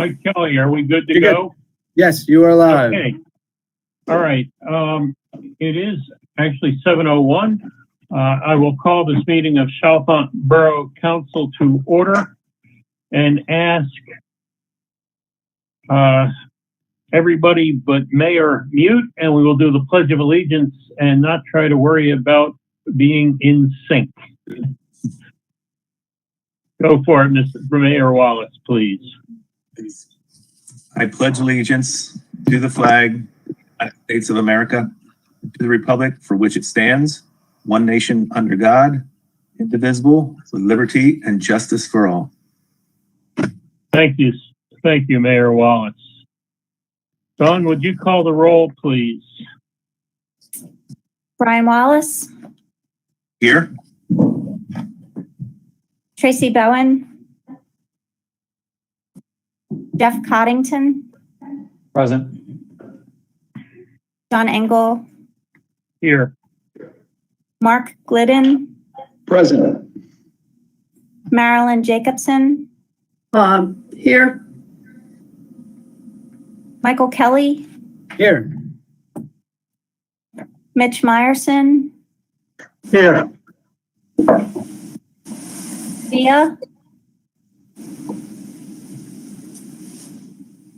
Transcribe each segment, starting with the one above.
Mike Kelly, are we good to You're go? good. Yes, you are live. Okay. All right. It is actually 7:01. I will call this meeting of Chalfont Borough Council to order and ask everybody but Mayor mute, and we will do the Pledge of Allegiance and not try to worry about being in sync. Go for it, Mr. Mayor Wallace, please. I pledge allegiance to the flag of the United States of America, to the republic for which it stands, one nation under God, indivisible, with liberty and justice for all. Thank you. Thank you, Mayor Wallace. Dawn, would you call the roll, please? Brian Wallace, Here. Tracy Bowen, Jeff Coddington, Present. John Engel, Here. Mark Glidden, Present. Marilyn Jacobson, Here. Michael Kelly, Here. Mitch Meyerson, Here. Thea,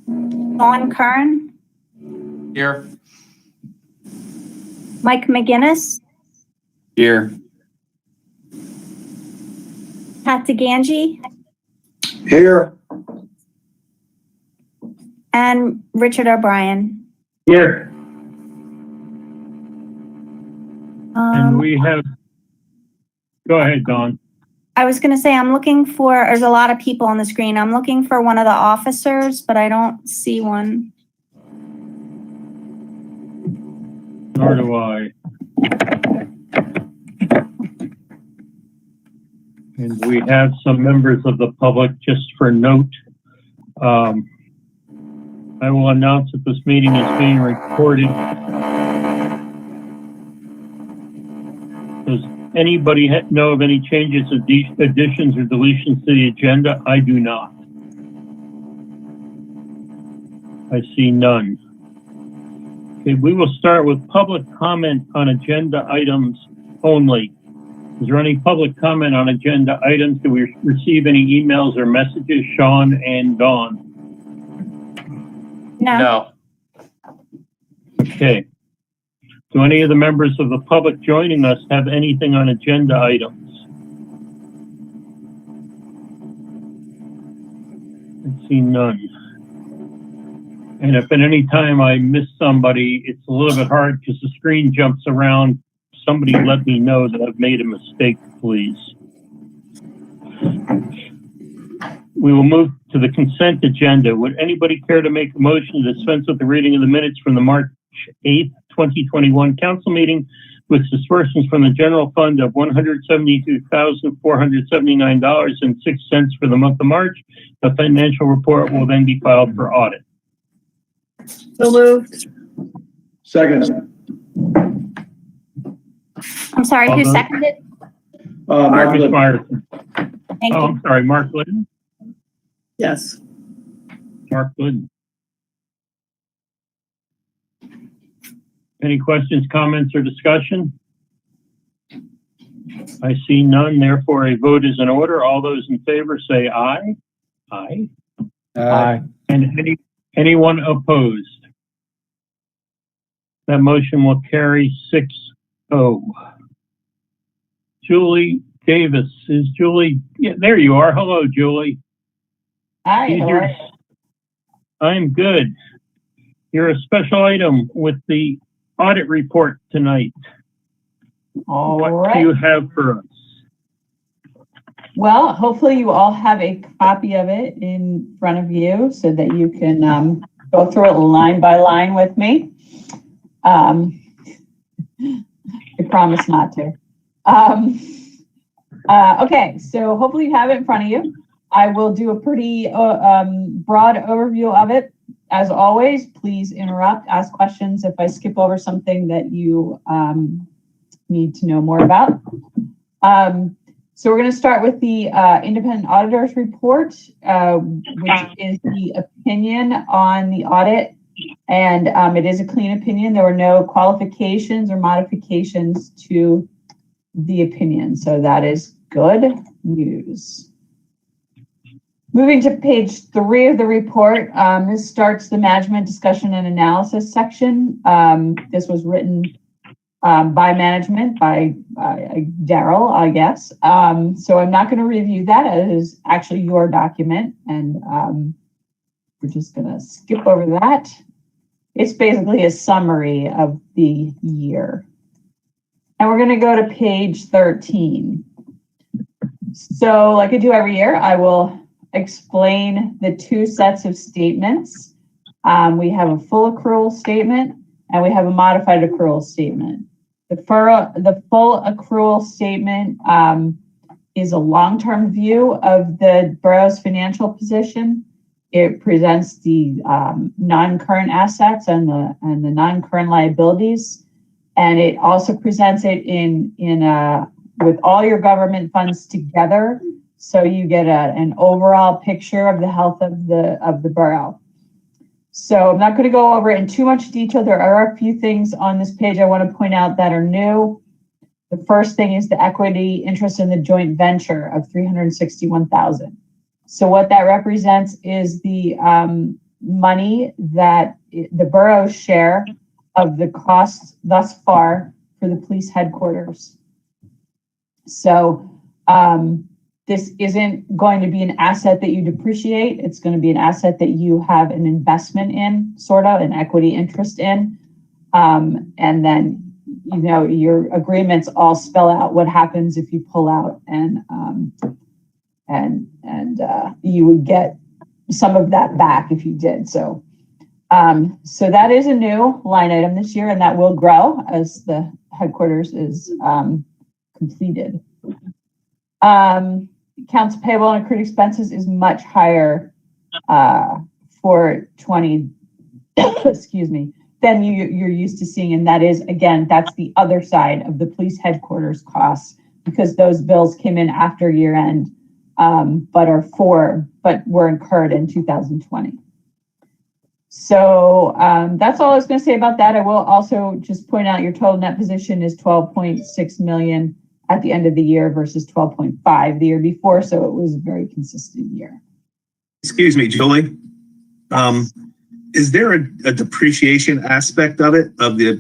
Dawn Kern, Here. Mike McGinnis, Here. Pat DeGangi, Here. and Richard O'Brien. Here. And we have, go ahead, Dawn. I was going to say, I'm looking for, there's a lot of people on the screen. I'm looking for one of the officers, but I don't see one. Nor do I. And we have some members of the public, just for note. I will announce that this meeting is being recorded. Does anybody know of any changes, additions, or deletions to the agenda? I do not. I see none. Okay, we will start with public comment on agenda items only. Is there any public comment on agenda items? Do we receive any emails or messages, Sean and Dawn? No. Okay. Do any of the members of the public joining us have anything on agenda items? I see none. And if at any time I miss somebody, it's a little bit hard because the screen jumps around. Somebody let me know that I've made a mistake, please. We will move to the consent agenda. Would anybody care to make a motion to dispense with the reading of the minutes from the March 8th, 2021 council meeting with disbursements from the general fund of $172,479.06 for the month of March? The financial report will then be filed for audit. So moved. Second. I'm sorry, who seconded? Mark Ms. Litt. Myerson. Thank Oh, you. I'm sorry, Mark Glidden. Yes. Mark Glidden. Any questions, comments, or discussion? I see none, therefore a vote is in order. All those in favor say aye. Aye. Aye. And anyone opposed? That motion will carry 6-0. Julie Davis, is Julie? Yeah, there you are. Hello, Julie. Hi. How are you? I'm good. You're a special item with the audit report tonight. All What right. do you have for us? Well, hopefully you all have a copy of it in front of you so that you can go through it line by line with me. I promise not to. Okay, so hopefully you have it in front of you. I will do a pretty broad overview of it. As always, please interrupt, ask questions if I skip over something that you need to know more about. So we're going to start with the independent auditor's report, which is the opinion on the audit. And it is a clean opinion. There were no qualifications or modifications to the opinion. So that is good news. Moving to page 3 of the report, this starts the management discussion and analysis section. This was written by management, by Daryl, I guess. So I'm not going to review that. It is actually your document, and we're just going to skip over that. It's basically a summary of the year. And we're going to go to page 13. So like I do every year, I will explain the 2 sets of statements. We have a full accrual statement and we have a modified accrual statement. The full accrual statement is a long-term view of the borough's financial position. It presents the non-current assets and the non-current liabilities, and it also presents it in with all your government funds together, so you get an overall picture of the health of the borough. So I'm not going to go over it in too much detail. There are a few things on this page I want to point out that are new. The first thing is the equity interest in the joint venture of $361,000. So what that represents is the money that the borough's share of the costs thus far for the police headquarters. So this isn't going to be an asset that you depreciate. It's going to be an asset that you have an investment in, sort of an equity interest in. And then, you know, your agreements all spell out what happens if you pull out, and you would get some of that back if you did. So, so that is a new line item this year, and that will grow as the headquarters is completed. Accounts payable and accrued expenses is much higher for 20, excuse me, than you're used to seeing. And that is, again, that's the other side of the police headquarters costs, because those bills came in after year end, but were incurred in 2020. So that's all I was going to say about that. I will also just point out your total net position is 12.6 million at the end of the year versus 12.5 the year before. So it was a very consistent year. Excuse me, Julie. Is there a depreciation aspect of it, of the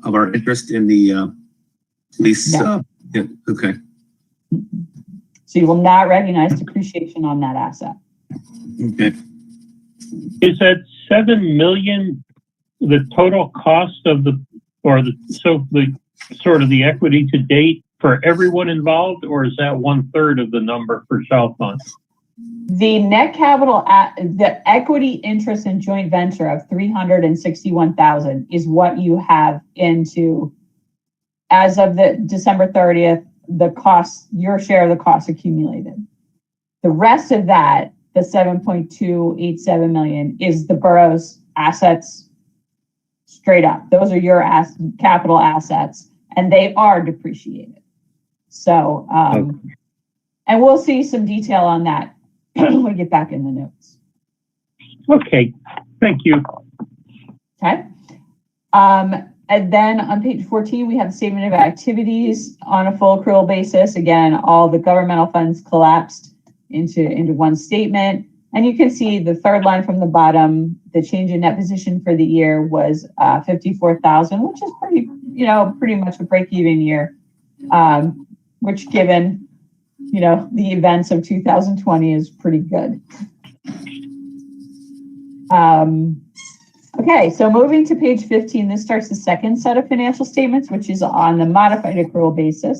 of our interest in the police? No. Yeah, okay. So you will not recognize depreciation on that asset. Okay. Is that 7 million the total cost of the sort of the equity to date for everyone involved, or is that 1/3 of the number for Chalfont? The net capital the equity interest in joint venture of 361,000 is what you have into, as of the December 30th, the cost, your share of the cost accumulated. The rest of that, the 7.287 million, is the borough's assets straight up. Those are your capital assets, and they are depreciated. So, and we'll see some detail on that when we get back in the notes. Okay, thank you. Okay. And then on page 14, we have the statement of activities on a full accrual basis. Again, all the governmental funds collapsed into one statement. And you can see the third line from the bottom, the change in net position for the year was 54,000, which is pretty much a break-even year, which given, the events of 2020 is pretty good. Okay, so moving to page 15, this starts the second set of financial statements, which is on the modified accrual basis.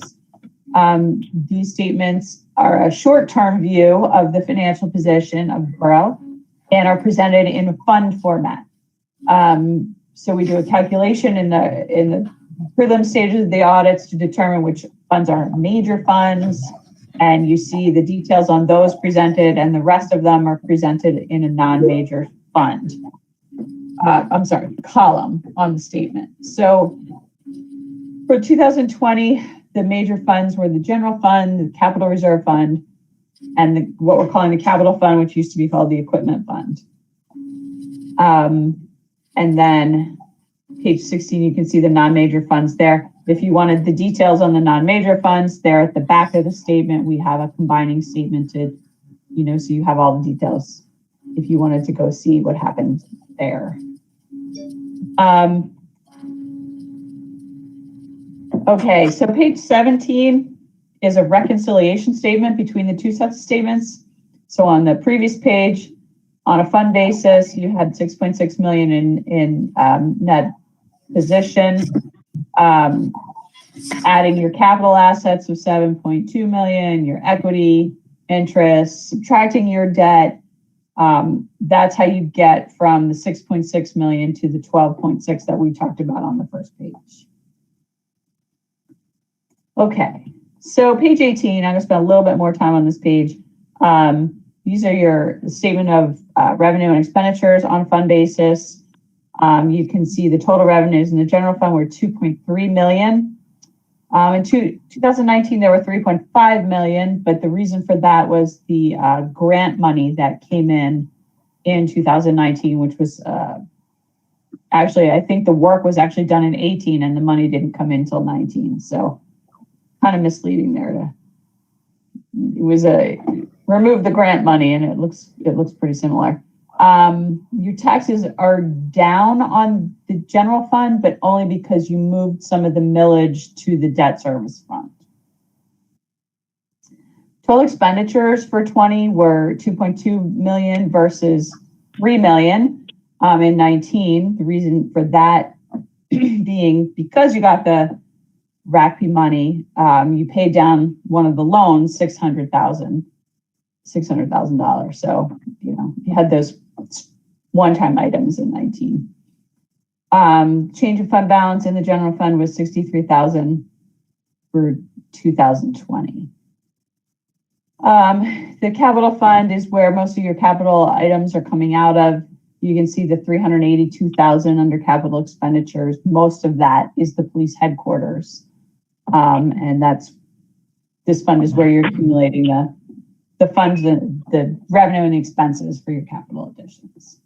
These statements are a short-term view of the financial position of the borough and are presented in a fund format. So we do a calculation in the prelim stages of the audits to determine which funds are major funds, and you see the details on those presented, and the rest of them are presented in a non-major fund. Column on the statement. So for 2020, the major funds were the general fund, the capital reserve fund, and what we're calling the capital fund, which used to be called the equipment fund. And then page 16, you can see the non-major funds there. If you wanted the details on the non-major funds, they're at the back of the statement. We have a combining statement to, so you have all the details if you wanted to go see what happened there. Okay, so page 17 is a reconciliation statement between the two sets of statements. So on the previous page, on a fund basis, you had 6.6 million in net position, adding your capital assets of 7.2 million, your equity interest, subtracting your debt. That's how you get from the 6.6 million to the 12.6 that we talked about on the first page. Okay, so page 18, I'm gonna spend a little bit more time on this page. These are your statement of revenue and expenditures on fund basis. You can see the total revenues in the general fund were 2.3 million. In 2019, there were 3.5 million, but the reason for that was the grant money that came in 2019, which was actually, I think the work was actually done in 18 and the money didn't come in until 19. So kind of misleading there. It was remove the grant money and it looks pretty similar. Your taxes are down on the general fund, but only because you moved some of the millage to the debt service fund. Total expenditures for 20 were 2.2 million versus 3 million in 19. The reason for that being because you got the RACP money, you paid down one of the loans, $600,000. So, you had those one-time items in 19. Change in fund balance in the general fund was 63,000 for 2020. The capital fund is where most of your capital items are coming out of. You can see the 382,000 under capital expenditures. Most of that is the police headquarters. And this fund is where you're accumulating the funds, the revenue and the expenses for your capital additions.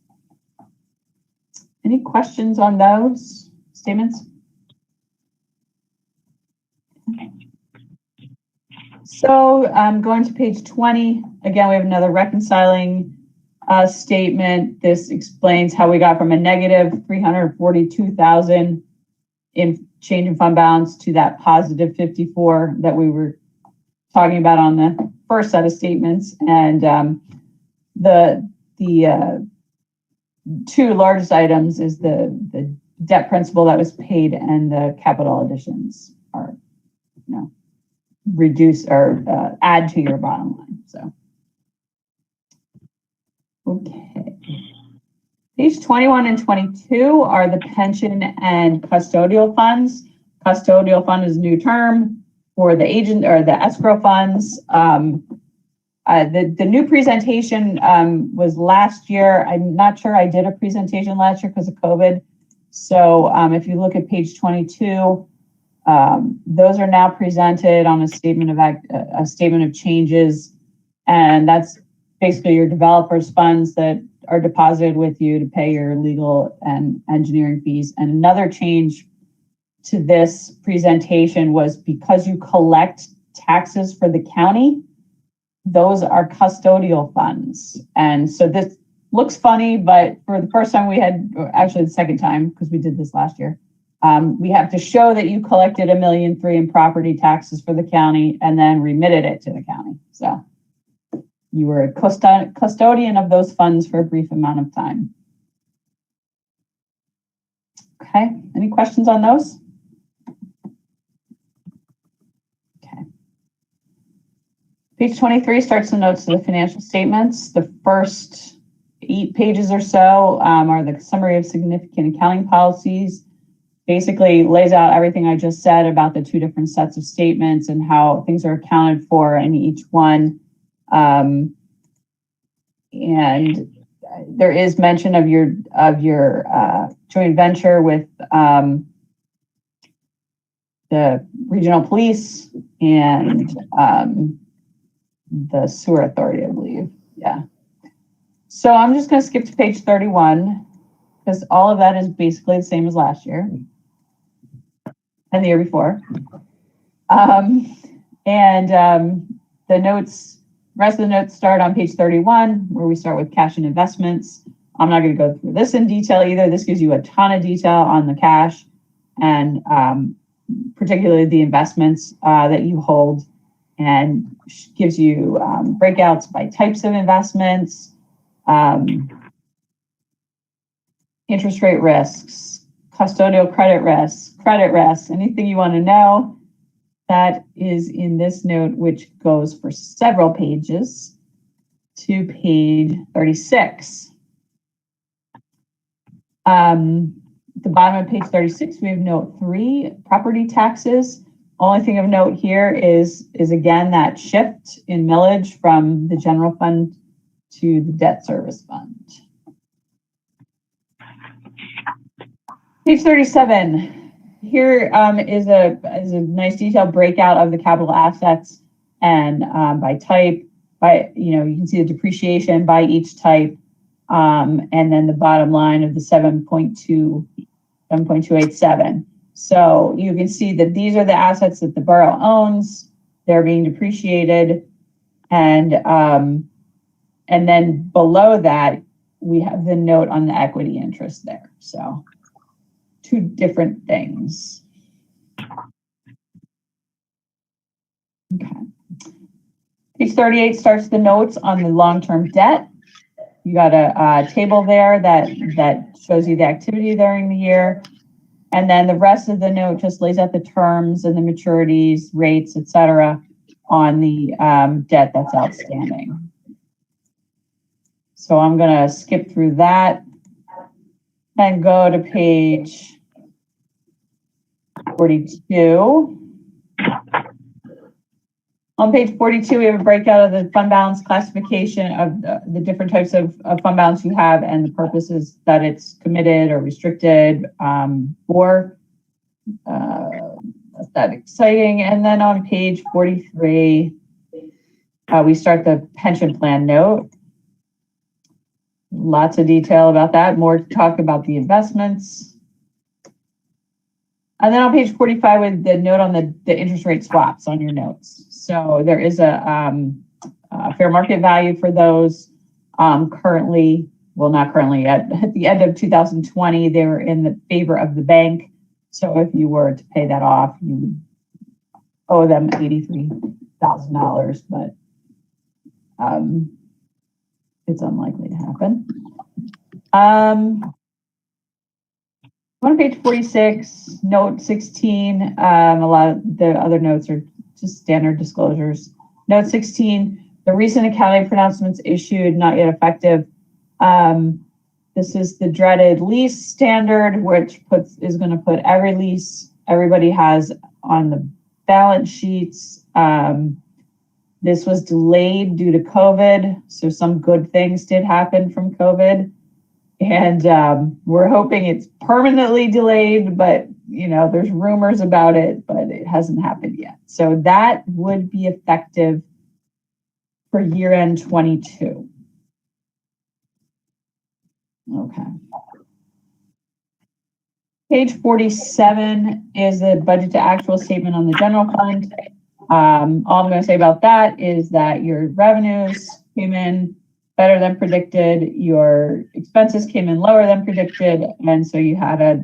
Any questions on those statements? So going to page 20, again, we have another reconciling statement. This explains how we got from a negative 342,000 in change in fund balance to that positive 54 that we were talking about on the first set of statements. And the two largest items is the debt principal that was paid and the capital additions are, reduce or add to your bottom line. So, okay. Page 21 and 22 are the pension and custodial funds. Custodial fund is a new term for the agent or the escrow funds. The new presentation was last year. I'm not sure I did a presentation last year because of COVID. So if you look at page 22, those are now presented on a statement of changes, and that's basically your developers' funds that are deposited with you to pay your legal and engineering fees. And another change to this presentation was because you collect taxes for the county, those are custodial funds. And so this looks funny, but for the first time we had, actually the second time, because we did this last year, we have to show that you collected $1.3 million in property taxes for the county and then remitted it to the county. So you were a custodian of those funds for a brief amount of time. Okay, any questions on those? Okay. Page 23 starts the notes of the financial statements. The first 8 pages or so are the summary of significant accounting policies. Basically lays out everything I just said about the 2 different sets of statements and how things are accounted for in each one. And there is mention of your joint venture with the regional police and the sewer authority, I believe. Yeah. So I'm just going to skip to page 31 because all of that is basically the same as last year and the year before. The notes, rest of the notes start on page 31, where we start with cash and investments. I'm not going to go through this in detail either. This gives you a ton of detail on the cash and particularly the investments that you hold, and gives you breakouts by types of investments, interest rate risks, custodial credit risks, anything you want to know. That is in this note, which goes for several pages to page 36. The bottom of page 36, we have note 3, property taxes. Only thing of note here is again that shift in millage from the general fund to the debt service fund. Page 37. Here is a nice detailed breakout of the capital assets and by type. You can see the depreciation by each type, and then the bottom line of the 7.287. So you can see that these are the assets that the borough owns. They're being depreciated, and then below that we have the note on the equity interest there. So 2 different things. Okay. Page 38 starts the notes on the long-term debt. You got a table there that shows you the activity during the year. And then the rest of the note just lays out the terms and the maturities, rates, etc., on the debt that's outstanding. So I'm going to skip through that and go to page 42. On page 42, we have a breakout of the fund balance classification of the different types of fund balance you have and the purposes that it's committed or restricted for. That's that exciting. And then on page 43, we start the pension plan note. Lots of detail about that, more to talk about the investments. And then on page 45 with the note on the interest rate swaps on your notes. So there is a fair market value for those. Currently, well, not currently, at the end of 2020, they were in the favor of the bank. So if you were to pay that off, you would owe them $83,000, but it's unlikely to happen. On page 46, note 16, a lot of the other notes are just standard disclosures. Note 16, the recent accounting pronouncements issued, not yet effective. This is the dreaded lease standard, which is going to put every lease everybody has on the balance sheets. This was delayed due to COVID, so some good things did happen from COVID. And we're hoping it's permanently delayed, but there's rumors about it, but it hasn't happened yet. So that would be effective for year end 22. Okay. Page 47 is the budget to actual statement on the general fund. All I'm going to say about that is that your revenues came in better than predicted, your expenses came in lower than predicted, and so you had a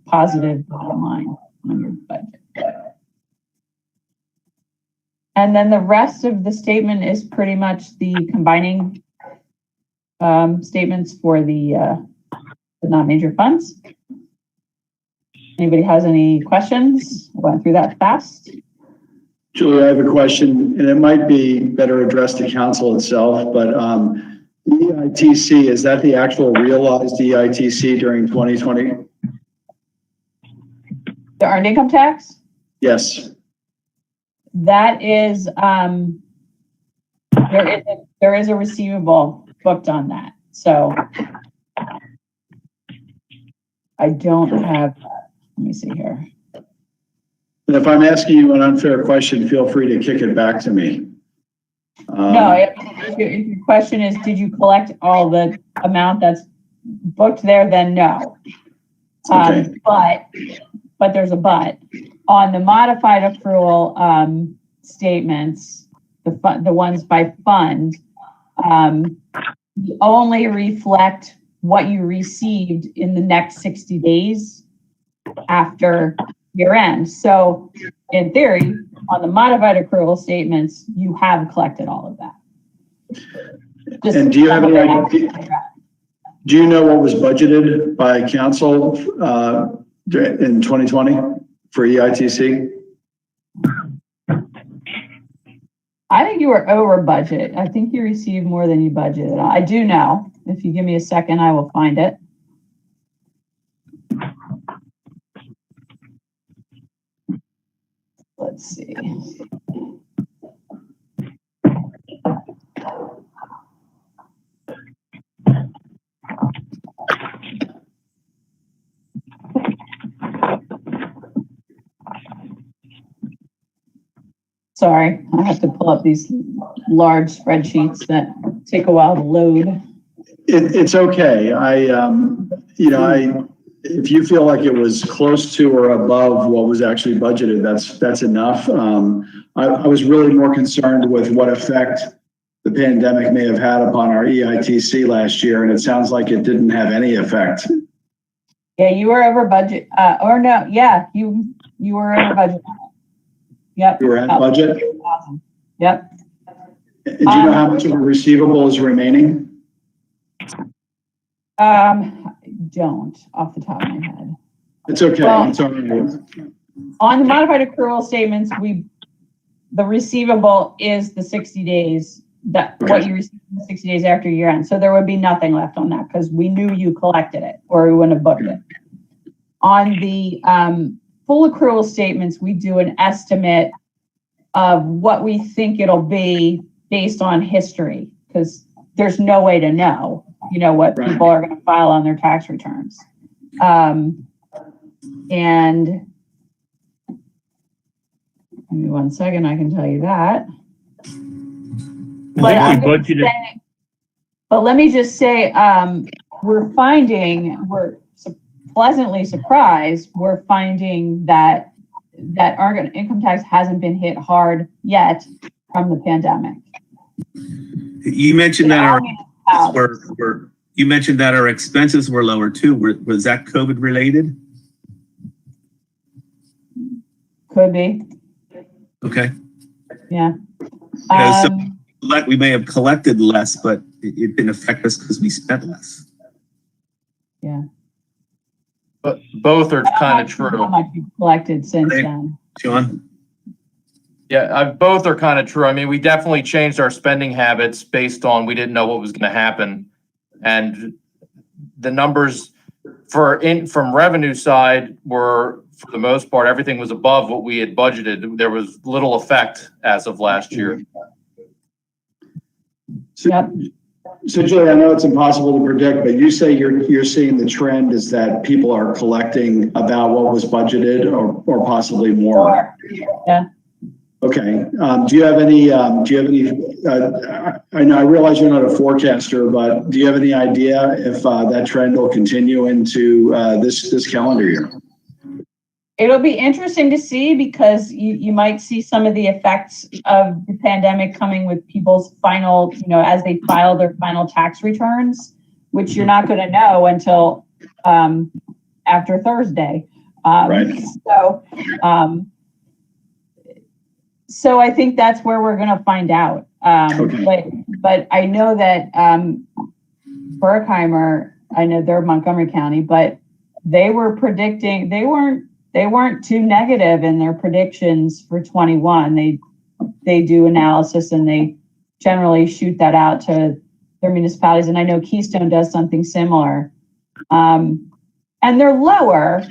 positive bottom line on your budget. And then the rest of the statement is pretty much the combining statements for the non-major funds. Anybody has any questions? I went through that fast. Julie, I have a question, and it might be better addressed to council itself, but EITC, is that the actual realized EITC during 2020? The earned income tax? Yes. That is, there is a receivable booked on that. So I don't have, let me see here. And if I'm asking you an unfair question, feel free to kick it back to me. No, if your question is, did you collect all the amount that's booked there, then no. Okay. But there's a but. On the modified accrual statements, the ones by fund, you only reflect what you received in the next 60 days after year end. So in theory, on the modified accrual statements, you have collected all of that. And do you have any idea? Do you know what was budgeted by council in 2020 for EITC? I think you were over budget. I think you received more than you budgeted. I do know. If you give me a second, I will find it. Let's see. Sorry, I have to pull up these large spreadsheets that take a while to load. It's okay. If you feel like it was close to or above what was actually budgeted, that's enough. I was really more concerned with what effect the pandemic may have had upon our EITC last year, and it sounds like it didn't have any effect. Yeah, you were over budget. Or no, yeah, you were over budget. Yep. You were at budget? Yep. And do you know how much of a receivable is remaining? Don't off the top of my head. It's okay. Well, it's all right. On the modified accrual statements, the receivable is the 60 days what you received in the 60 days after year end. So there would be nothing left on that because we knew you collected it or we wouldn't have booked it. On the full accrual statements, we do an estimate of what we think it'll be based on history because there's no way to know, what people are going to file on their tax returns. And give me 1 second, I can tell you that. But let me just say, we're pleasantly surprised. We're finding that our income tax hasn't been hit hard yet from the pandemic. You mentioned that our expenses were lower too. Was that COVID related? Could be. Okay. Yeah. We may have collected less, but it didn't affect us because we spent less. Yeah. But both are kind of true. How much you've collected since then? John? Yeah, both are kind of true. I mean, we definitely changed our spending habits based on we didn't know what was going to happen, and the numbers from revenue side were, for the most part, everything was above what we had budgeted. There was little effect as of last year. So Julie, I know it's impossible to predict, but you say you're seeing the trend is that people are collecting about what was budgeted or possibly more. Yeah. Okay. Do you have any, I know, I realize you're not a forecaster, but do you have any idea if that trend will continue into this calendar year? It'll be interesting to see because you might see some of the effects of the pandemic coming with people's final, as they file their final tax returns, which you're not going to know until after Thursday. Right. So I think that's where we're going to find out. Okay. But I know that Berkheimer, I know they're Montgomery County, but they were predicting, they weren't too negative in their predictions for 21. They do analysis and they generally shoot that out to their municipalities. And I know Keystone does something similar. And they're lower,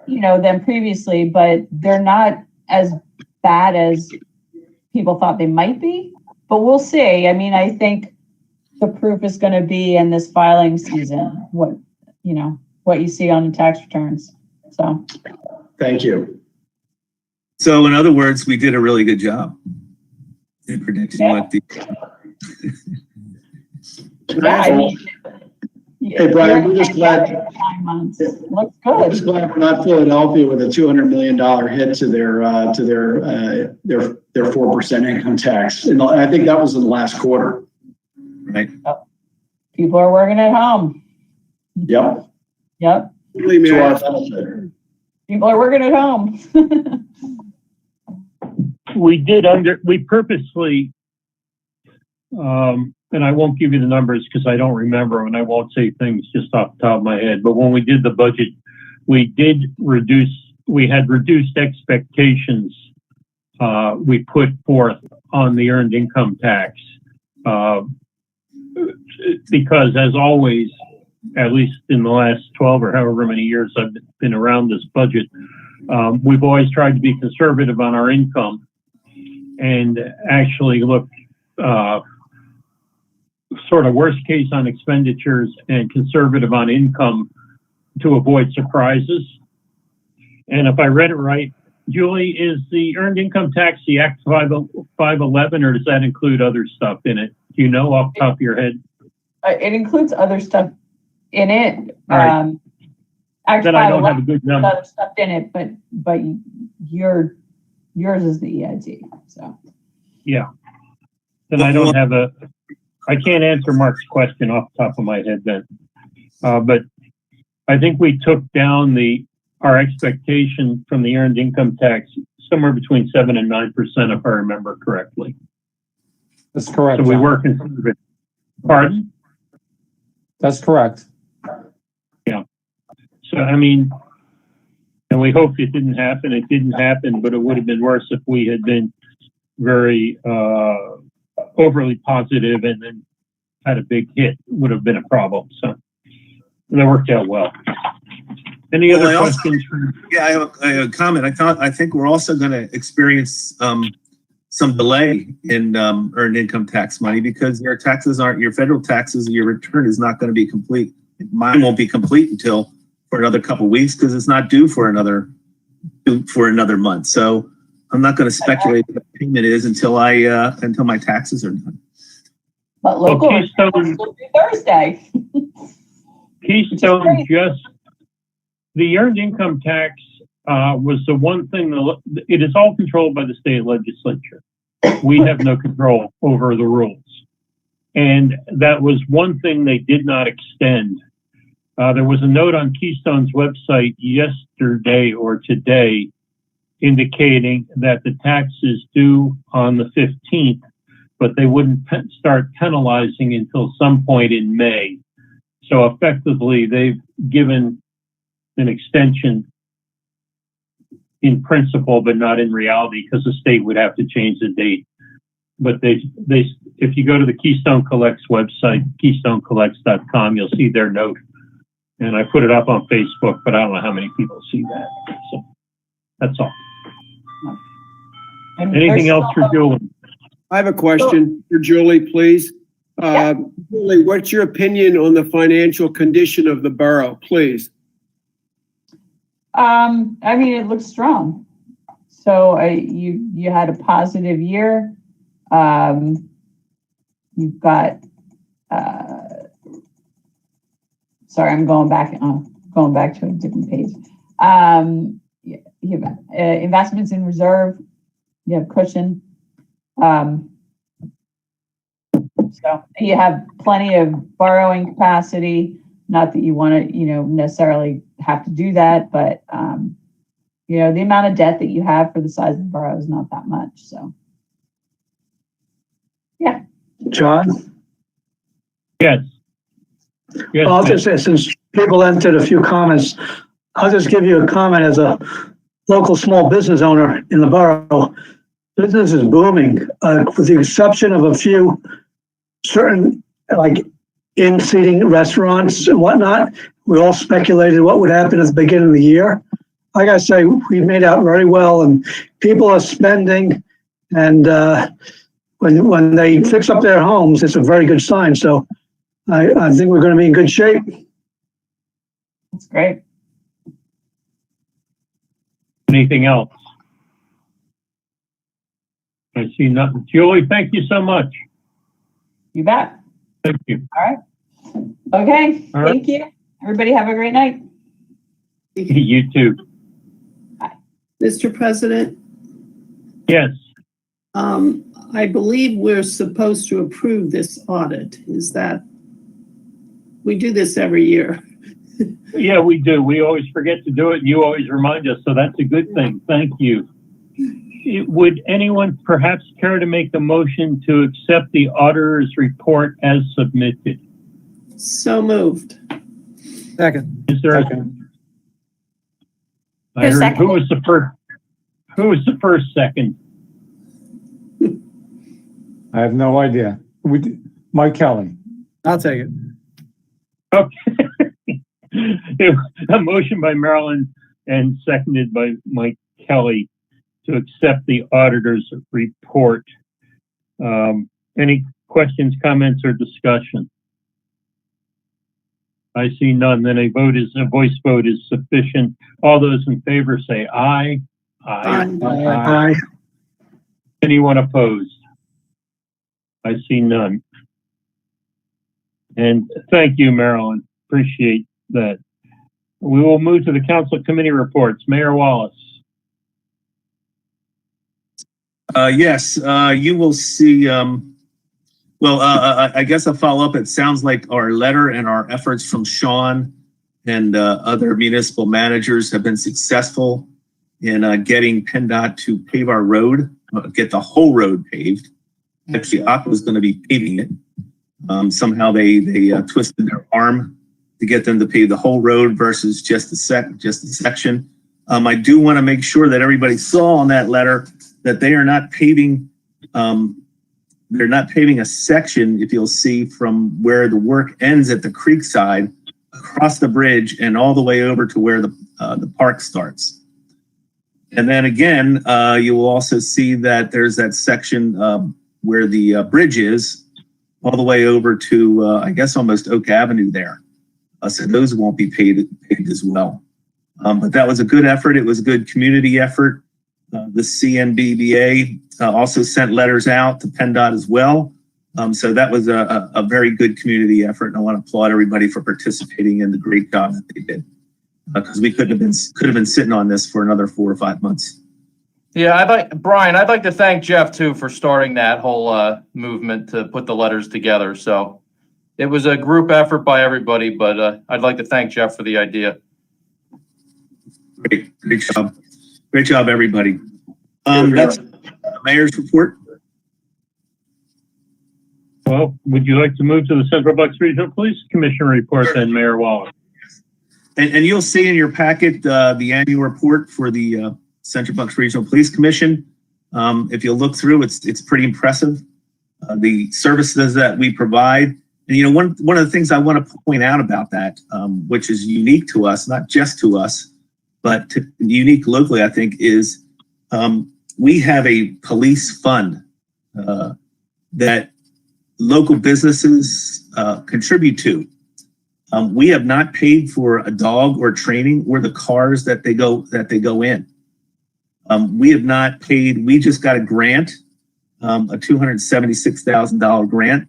than previously, but they're not as bad as people thought they might be. But we'll see. I mean, I think the proof is going to be in this filing season, what you see on the tax returns. So. Thank you. So in other words, we did a really good job in predicting what the. Yeah, I mean, Hey, Brian, we're just glad- 9 months. Looks I'm just good. glad we're not Philadelphia with a $200 million hit to their 4% income tax. And I think that was in the last quarter. Right. People are working at home. Yep. Yep. To our benefit. People are working at home. We purposely, and I won't give you the numbers because I don't remember and I won't say things just off the top of my head, but when we did the budget, we had reduced expectations we put forth on the earned income tax. Because as always, at least in the last 12 or however many years I've been around this budget, we've always tried to be conservative on our income and actually look sort of worst case on expenditures and conservative on income to avoid surprises. And if I read it right, Julie, is the earned income tax the Act 511 or does that include other stuff in it? Do you know off the top of your head? It includes other stuff in it. All right. Act Then I don't 511 have a good number. other stuff in it, but yours is the EIT. So Yeah. Then I don't have I can't answer Mark's question off the top of my head then. But I think we took down our expectation from the earned income tax somewhere between 7 and 9%, if I remember correctly. That's correct. So we John. were conservative. Pardon? That's correct. Yeah. So, I mean, and we hope it didn't happen. It didn't happen, but it would have been worse if we had been very overly positive and then had a big hit. It would have been a problem. So that worked out well. Any other questions? Yeah, I have a comment. I think we're also going to experience some delay in earned income tax money because your federal taxes, your return is not going to be complete. Mine won't be complete until for another couple of weeks because it's not due for another month. So I'm not going to speculate what the payment is until my taxes are done. but local Well, Keystone- will be Thursday. Keystone the earned income tax was the one thing, it is all controlled by the state legislature. We have no control over the rules. And that was one thing they did not extend. There was a note on Keystone's website yesterday or today indicating that the tax is due on the 15th, but they wouldn't start penalizing until some point in May. So effectively, they've given an extension in principle, but not in reality, because the state would have to change the date. But if you go to the Keystone Collects website, keystonecollects.com, you'll see their note. And I put it up on Facebook, but I don't know how many people see that. So that's all. And Anything there's else for Julie? I have a question for Julie, please. Julie, what's your opinion on the financial condition of the borough, please? I mean, it looks strong. So you had a positive year. You've got, sorry, I'm going back to a different page. You have investments in reserve. You have cushion. So you have plenty of borrowing capacity. Not that you want to, necessarily have to do that, but the amount of debt that you have for the size of the borough is not that much. So, yeah. John? Yes. Yes, I'll just say, since people entered a few comments, I'll just give you a comment as a local small business owner in the borough. Business is booming, with the exception of a few certain, like in-seating restaurants and whatnot. We all speculated what would happen at the beginning of the year. Like I say, we made out very well, and people are spending, and when they fix up their homes, it's a very good sign. So I think we're going to be in good shape. That's great. Anything else? I see nothing. Julie, thank you so much. You bet. Thank you. Okay, All right. thank you. Everybody have a great night. You too. Mr. President, Yes. I believe we're supposed to approve this audit. Is that, we do this every year. Yeah, we do. We always forget to do it, and you always remind us, so that's a good thing. Thank you. Would anyone perhaps care to make a motion to accept the auditor's report as submitted? So moved. Second. Is there? I heard, second. who was the first? Who was the first second? I have no idea. Mike Kelly. I'll take it. Okay. A motion by Marilyn and seconded by Mike Kelly to accept the auditor's report. Any questions, comments, or discussion? I see none. Then a voice vote is sufficient. All those in favor say aye. Aye. Anyone opposed? I see none. And thank you, Marilyn. Appreciate that. We will move to the council committee reports. Mayor Wallace. Yes, you will see, I guess I'll follow up. It sounds like our letter and our efforts from Sean and other municipal managers have been successful in getting PennDOT to pave our road, get the whole road paved. Actually, Aqua was going to be paving it. Somehow they twisted their arm to get them to pave the whole road versus just a section. I do want to make sure that everybody saw on that letter that they are not paving. They're not paving a section, if you'll see, from where the work ends at the creek side, across the bridge, and all the way over to where the park starts. And then again, you will also see that there's that section where the bridge is, all the way over to, I guess, almost Oak Avenue there. So those won't be paved as well. But that was a good effort. It was a good community effort. The CNBBA also sent letters out to PennDOT as well. So that was a very good community effort, and I want to applaud everybody for participating in the great job that they did. Because we could have been sitting on this for another 4 or 5 months. Yeah, Brian, I'd like to thank Jeff too for starting that whole movement to put the letters together. So it was a group effort by everybody, but I'd like to thank Jeff for the idea. Great job. Great job, everybody. That's the mayor's report. Well, would you like to move to the Central Bucks Regional Police Commission report then, Mayor Wallace? And you'll see in your packet the annual report for the Central Bucks Regional Police Commission. If you look through, it's pretty impressive. The services that we provide. And, you know, one of the things I want to point out about that, which is unique to us, not just to us, but unique locally, I think, is we have a police fund that local businesses contribute to. We have not paid for a dog or training or the cars that they go in. We have not paid. We just got a grant, a $276,000 grant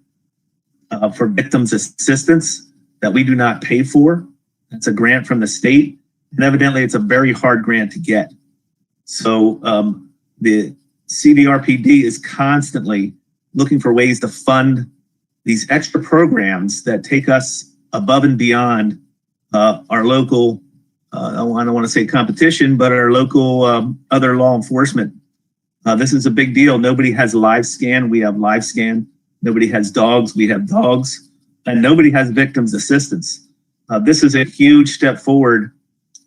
for victims assistance that we do not pay for. It's a grant from the state, and evidently it's a very hard grant to get. So the CDRPD is constantly looking for ways to fund these extra programs that take us above and beyond our local, I don't want to say competition, but our local other law enforcement. This is a big deal. Nobody has live scan. We have live scan. Nobody has dogs. We have dogs. And nobody has victims assistance. This is a huge step forward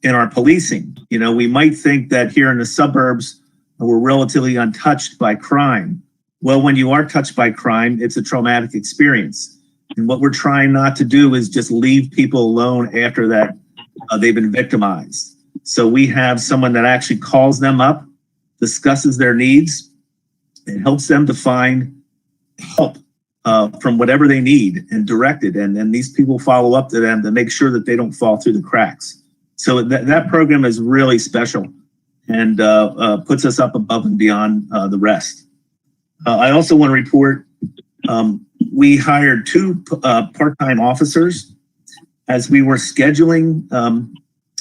in our policing. You know, we might think that here in the suburbs, we're relatively untouched by crime. Well, when you are touched by crime, it's a traumatic experience. And what we're trying not to do is just leave people alone after that they've been victimized. So we have someone that actually calls them up, discusses their needs, and helps them to find help from whatever they need and direct it. And then these people follow up to them to make sure that they don't fall through the cracks. So that program is really special and puts us up above and beyond the rest. I also want to report, we hired two part-time officers. As we were scheduling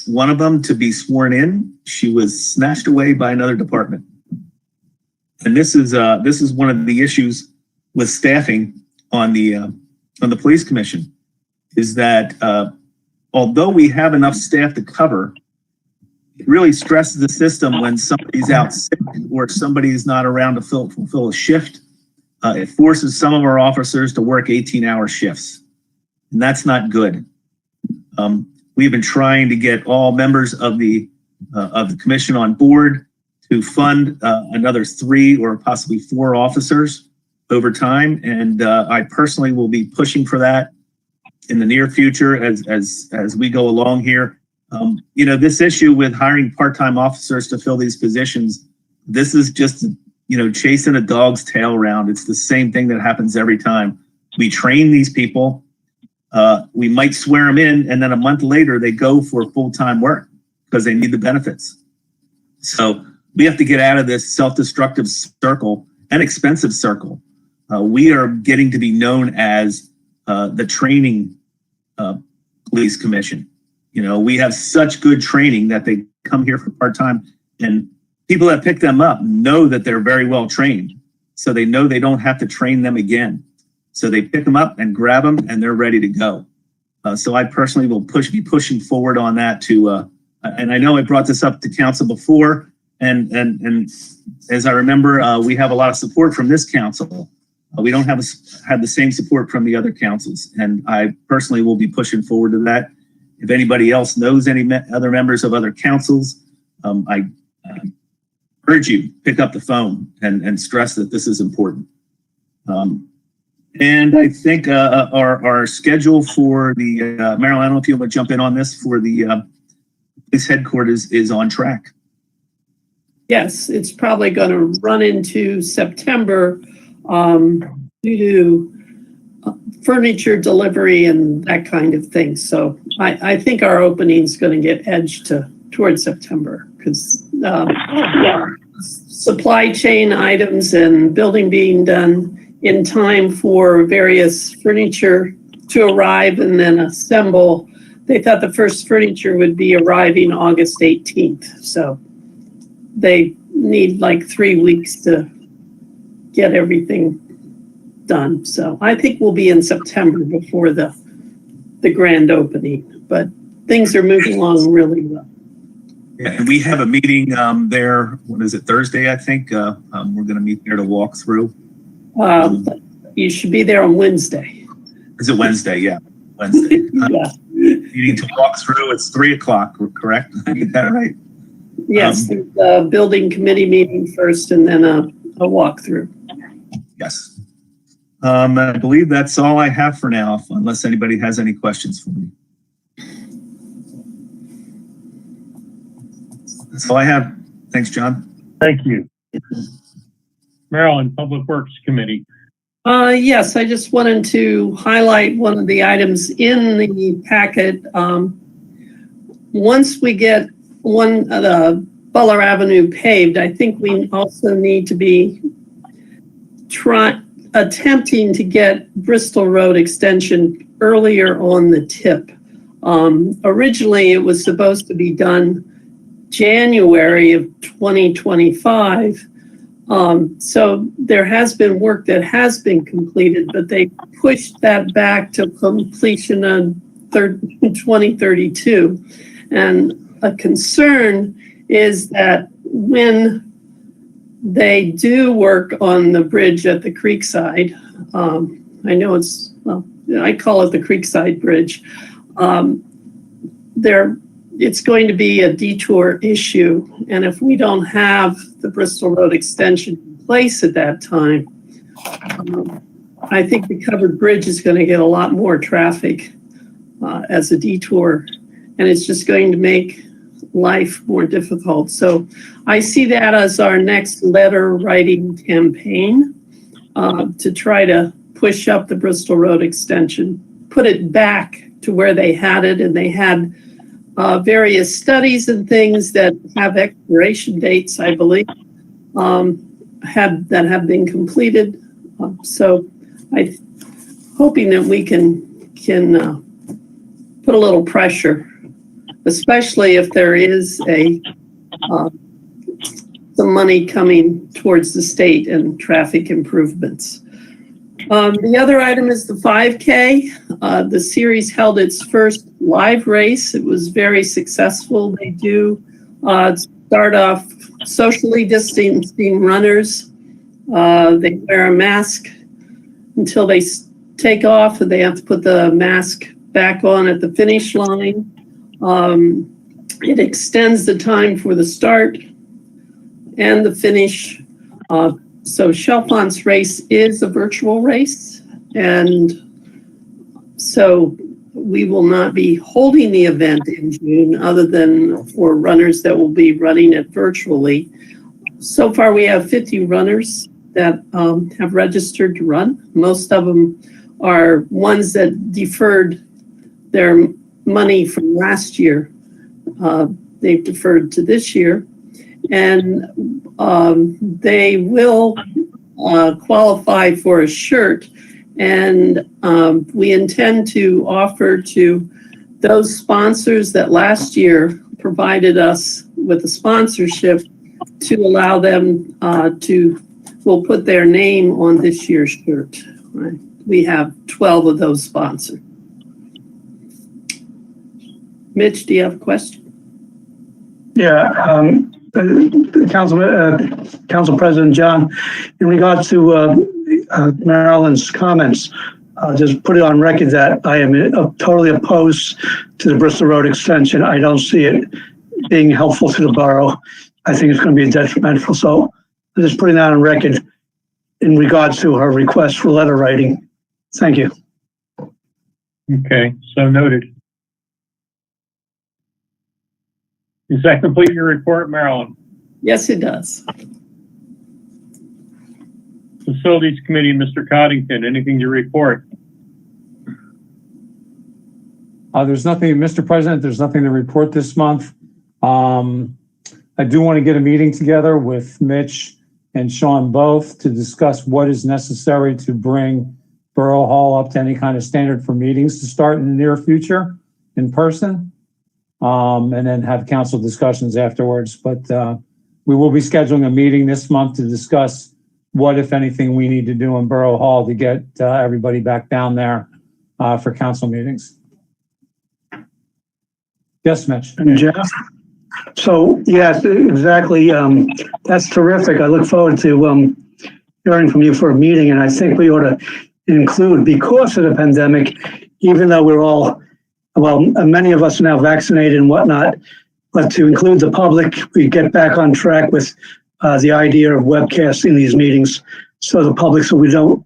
one of them to be sworn in, she was snatched away by another department. And this is one of the issues with staffing on the police commission, is that although we have enough staff to cover, it really stresses the system when somebody's out sick or somebody's not around to fulfill a shift. It forces some of our officers to work 18-hour shifts, and that's not good. We've been trying to get all members of the commission on board to fund another 3 or possibly 4 officers over time, and I personally will be pushing for that in the near future as we go along here. This issue with hiring part-time officers to fill these positions, this is just, chasing a dog's tail around. It's the same thing that happens every time. We train these people, we might swear them in, and then a month later they go for full-time work because they need the benefits. So we have to get out of this self-destructive circle and expensive circle. We are getting to be known as the training police commission. We have such good training that they come here for part-time, and people that pick them up know that they're very well trained. So they know they don't have to train them again. So they pick them up and grab them and they're ready to go. So I personally will be pushing forward on that to, and I know I brought this up to council before, and as I remember, we have a lot of support from this council. We don't have the same support from the other councils, and I personally will be pushing forward to that. If anybody else knows any other members of other councils, I urge you, pick up the phone and stress that this is important. And I think our schedule for the, Marilyn, I don't know if you want to jump in on this, for the police headquarters is on track. Yes, it's probably going to run into September due to furniture delivery and that kind of thing. So I think our opening is going to get edged towards September because supply chain items and building being done in time for various furniture to arrive and then assemble. They thought the first furniture would be arriving August 18th. So they need like 3 weeks to get everything done. So I think we'll be in September before the grand opening, but things are moving along really well. Yeah, and we have a meeting there, what is it, Thursday, I think? We're going to meet there to walk through. You should be there on Wednesday. Is it Wednesday? Yeah, Wednesday. Yeah. Meeting to walk through, it's 3:00, correct? I get that right? Yes, the building committee meeting first and then a walkthrough. Yes. I believe that's all I have for now, unless anybody has any questions for me. That's all I have. Thanks, John. Thank you. Maryland Public Works Committee. Yes, I just wanted to highlight one of the items in the packet. Once we get the Butler Avenue paved, I think we also need to be attempting to get Bristol Road extension earlier on the tip. Originally, it was supposed to be done January of 2025. So there has been work that has been completed, but they pushed that back to completion of 2032. And a concern is that when they do work on the bridge at the Creekside, I know I call it the Creekside Bridge, it's going to be a detour issue. And if we don't have the Bristol Road extension in place at that time, I think the covered bridge is going to get a lot more traffic as a detour, and it's just going to make life more difficult. So I see that as our next letter writing campaign to try to push up the Bristol Road extension, put it back to where they had it, and they had various studies and things that have expiration dates, I believe. have been completed. So I'm hoping that we can put a little pressure, especially if there is some money coming towards the state and traffic improvements. The other item is the 5K. The series held its first live race. It was very successful. They do start off socially distancing runners. They wear a mask until they take off, and they have to put the mask back on at the finish line. It extends the time for the start and the finish. So Chalfont's race is a virtual race, and so we will not be holding the event in June other than for runners that will be running it virtually. So far, we have 50 runners that have registered to run. Most of them are ones that deferred their money from last year. They've deferred to this year, and they will qualify for a shirt. And we intend to offer to those sponsors that last year provided us with a sponsorship to allow them we'll put their name on this year's shirt. Right? We have 12 of those sponsors. Mitch, do you have a question? Yeah, Council President John, in regards to Marilyn's comments, just put it on record that I am totally opposed to the Bristol Road extension. I don't see it being helpful to the borough. I think it's going to be detrimental. So I'm just putting that on record in regards to her request for letter writing. Thank you. Okay, so noted. Does that complete your report, Marilyn? Yes, it does. Facilities Committee, Mr. Coddington, anything to report? There's nothing, Mr. President, there's nothing to report this month. I do want to get a meeting together with Mitch and Sean both to discuss what is necessary to bring Borough Hall up to any kind of standard for meetings to start in the near future in person. And then have council discussions afterwards. But we will be scheduling a meeting this month to discuss what, if anything, we need to do in Borough Hall to get everybody back down there for council meetings. Yes, Mitch. And Jeff? So, yes, exactly. That's terrific. I look forward to hearing from you for a meeting. And I think we ought to include, because of the pandemic, even though we're all, well, many of us are now vaccinated and whatnot, but to include the public, we get back on track with the idea of webcasting these meetings so the public, so we don't,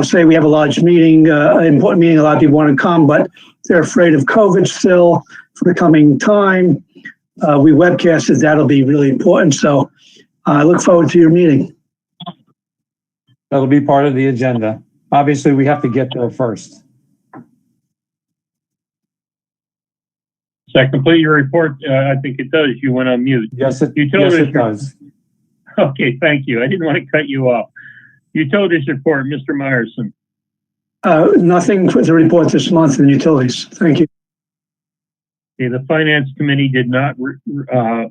say we have a large meeting, important meeting, a lot of people want to come, but they're afraid of COVID still for the coming time. We webcasted, that'll be really important. So I look forward to your meeting. That'll be part of the agenda. Obviously, we have to get there first. Does that complete your report? I think it does. You went on mute. Yes, it does. Okay, thank you. I didn't want to cut you off. Utilities report, Mr. Myerson. Nothing for the report this month in utilities. Thank you. Okay, the Finance Committee did not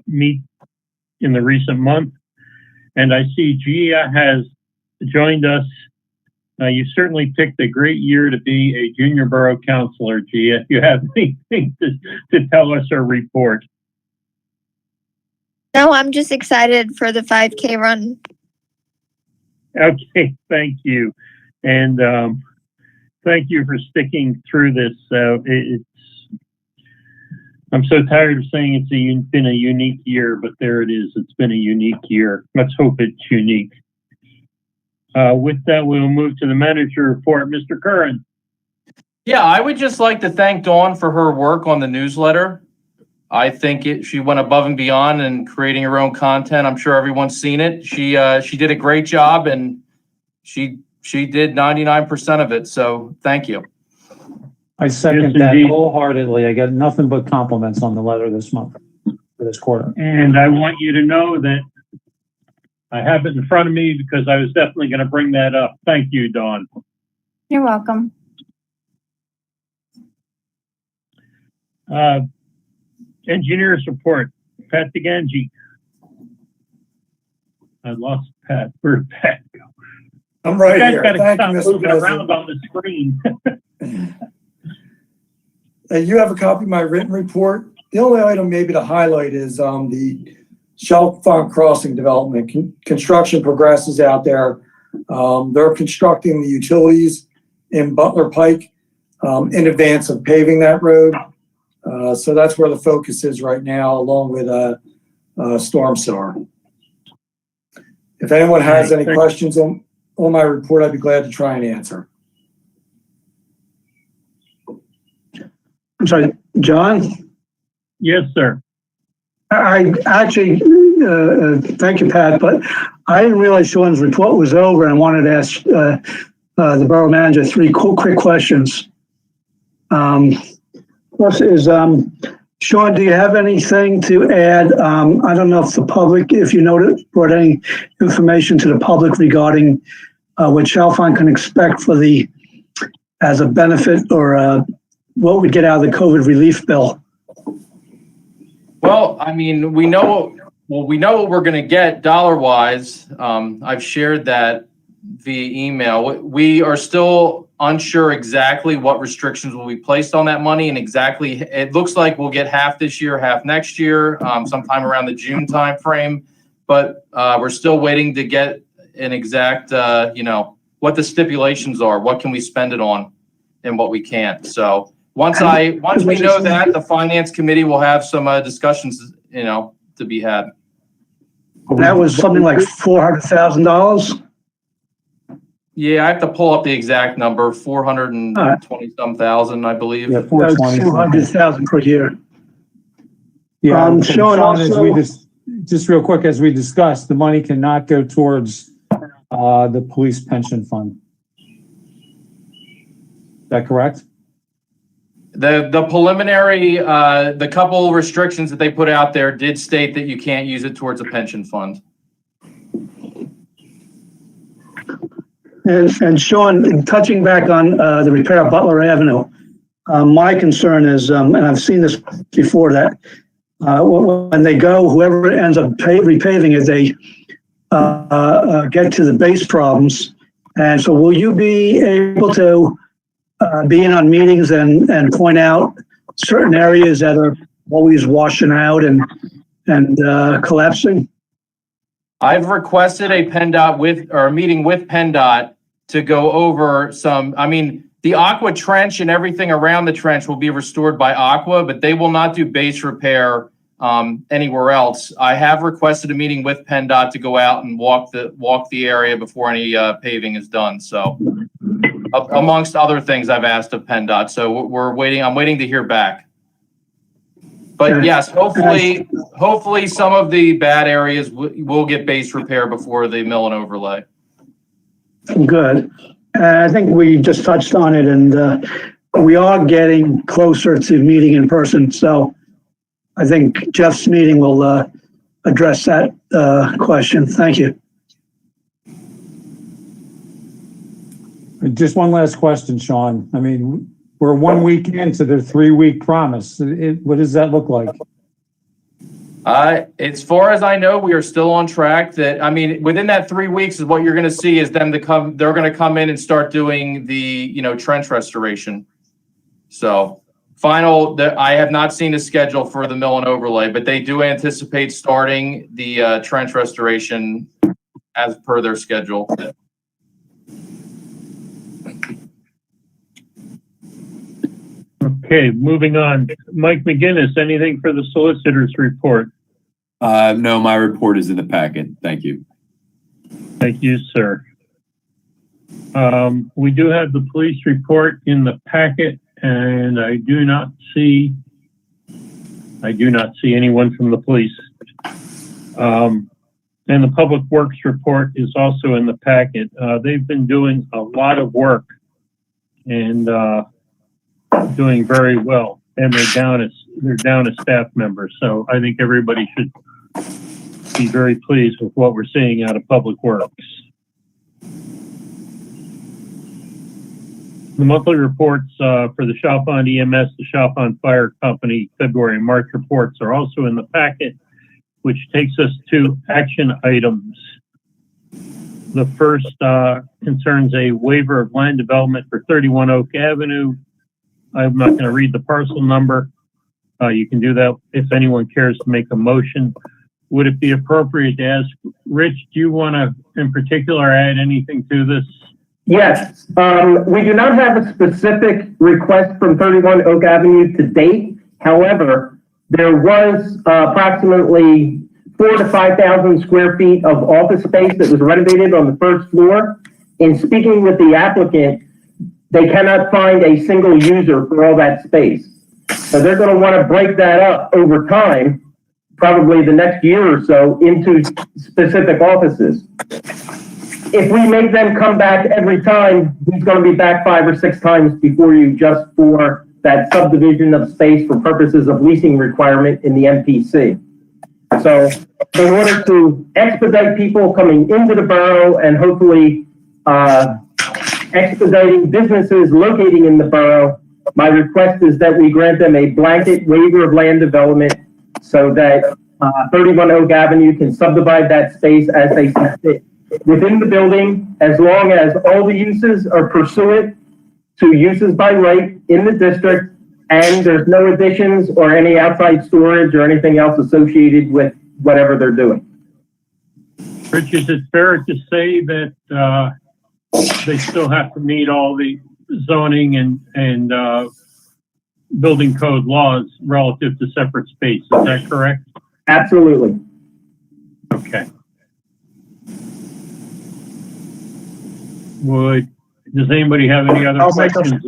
meet in the recent month. And I see Gia has joined us. You certainly picked a great year to be a junior borough councilor, Gia. If you have anything to tell us or report. No, I'm just excited for the 5K run. Okay, thank you. And thank you for sticking through this. I'm so tired of saying it's been a unique year, but there it is. It's been a unique year. Let's hope it's unique. With that, we'll move to the manager report. Mr. Curran. Yeah, I would just like to thank Dawn for her work on the newsletter. I think she went above and beyond in creating her own content. I'm sure everyone's seen it. She did a great job, and she did 99% of it. So thank you. I second Yes, that indeed. wholeheartedly. I get nothing but compliments on the letter this month for this quarter. And I want you to know that I have it in front of me because I was definitely going to bring that up. Thank you, Dawn. You're welcome. Engineers report, Pat DeGangi. I lost Pat. Where'd Pat go? I'm right You guys here. gotta Thank stop you, Mr. moving President. around on the screen. You have a copy of my written report. The only item maybe to highlight is the Chalfont Crossing development. Construction progresses out there. They're constructing the utilities in Butler Pike in advance of paving that road. So that's where the focus is right now, along with storm sewer. If anyone has any questions on my report, I'd be glad to try and answer. I'm sorry, John? Yes, sir. I actually, thank you, Pat, but I didn't realize Sean's report was over and I wanted to ask the borough manager three quick questions. First is, Sean, do you have anything to add? I don't know if the public, if you brought any information to the public regarding what Chalfont can expect for as a benefit or what we'd get out of the COVID relief bill. Well, I mean, we know what we're going to get dollar-wise. I've shared that via email. We are still unsure exactly what restrictions will be placed on that money, and exactly, it looks like we'll get half this year, half next year, sometime around the June timeframe. But we're still waiting to get an exact, what the stipulations are, what can we spend it on, and what we can't. So once we know that, the finance committee will have some discussions, to be had. That was something like $400,000. Yeah, I have to pull up the exact number, 420-some thousand, I believe. Yeah, 420. 200,000 per year. Yeah, Sean, also, just real quick, as we discussed, the money cannot go towards the police pension fund. Is that correct? The preliminary, the couple restrictions that they put out there did state that you can't use it towards a pension fund. and Sean, touching back on the repair of Butler Avenue, my concern is, and I've seen this before, that when they go, whoever ends up repaving it, they get to the base problems. And so will you be able to be in on meetings and point out certain areas that are always washing out and collapsing? I've requested a meeting with PennDOT to go over the Aqua trench and everything around the trench will be restored by Aqua, but they will not do base repair anywhere else. I have requested a meeting with PennDOT to go out and walk the area before any paving is done. So, amongst other things, I've asked of PennDOT. So I'm waiting to hear back. But yes, hopefully some of the bad areas will get base repair before the mill and overlay. Good. I think we just touched on it, and we are getting closer to meeting in person. So I think Jeff's meeting will address that question. Thank you. Just one last question, Sean. I mean, we're 1 week into their 3-week promise. What does that look like? As far as I know, we are still on track. Within that 3 weeks is what you're going to see is them they're going to come in and start doing the, trench restoration. So I have not seen a schedule for the mill and overlay, but they do anticipate starting the trench restoration as per their schedule. Okay, moving on. Mike McGinnis, anything for the solicitor's report? No, my report is in the packet. Thank you. Thank you, sir. We do have the police report in the packet, and I do not see anyone from the police. And the public works report is also in the packet. They've been doing a lot of work and doing very well, and they're down a staff member. So I think everybody should be very pleased with what we're seeing out of Public Works. The monthly reports for the Chalfont EMS, the Chalfont Fire Company, February and March reports are also in the packet, which takes us to action items. The first concerns a waiver of land development for 31 Oak Avenue. I'm not going to read the parcel number. You can do that if anyone cares to make a motion. Would it be appropriate to ask, Rich, do you want to, in particular, add anything to this? Yes, we do not have a specific request from 31 Oak Avenue to date. However, there was approximately 4,000 to 5,000 square feet of office space that was renovated on the first floor. In speaking with the applicant, they cannot find a single user for all that space. So they're going to want to break that up over time, probably the next year or so, into specific offices. If we make them come back every time, he's going to be back 5 or 6 times before you just for that subdivision of space for purposes of leasing requirement in the MPC. So in order to expedite people coming into the borough and hopefully expediting businesses locating in the borough, my request is that we grant them a blanket waiver of land development so that 31 Oak Avenue can subdivide that space as they see fit within the building, as long as all the uses are pursuant to uses by right in the district, and there's no additions or any outside storage or anything else associated with whatever they're doing. Rich, is it fair to say that they still have to meet all the zoning and building code laws relative to separate space? Is that correct? Absolutely. Okay. Does anybody have any other questions?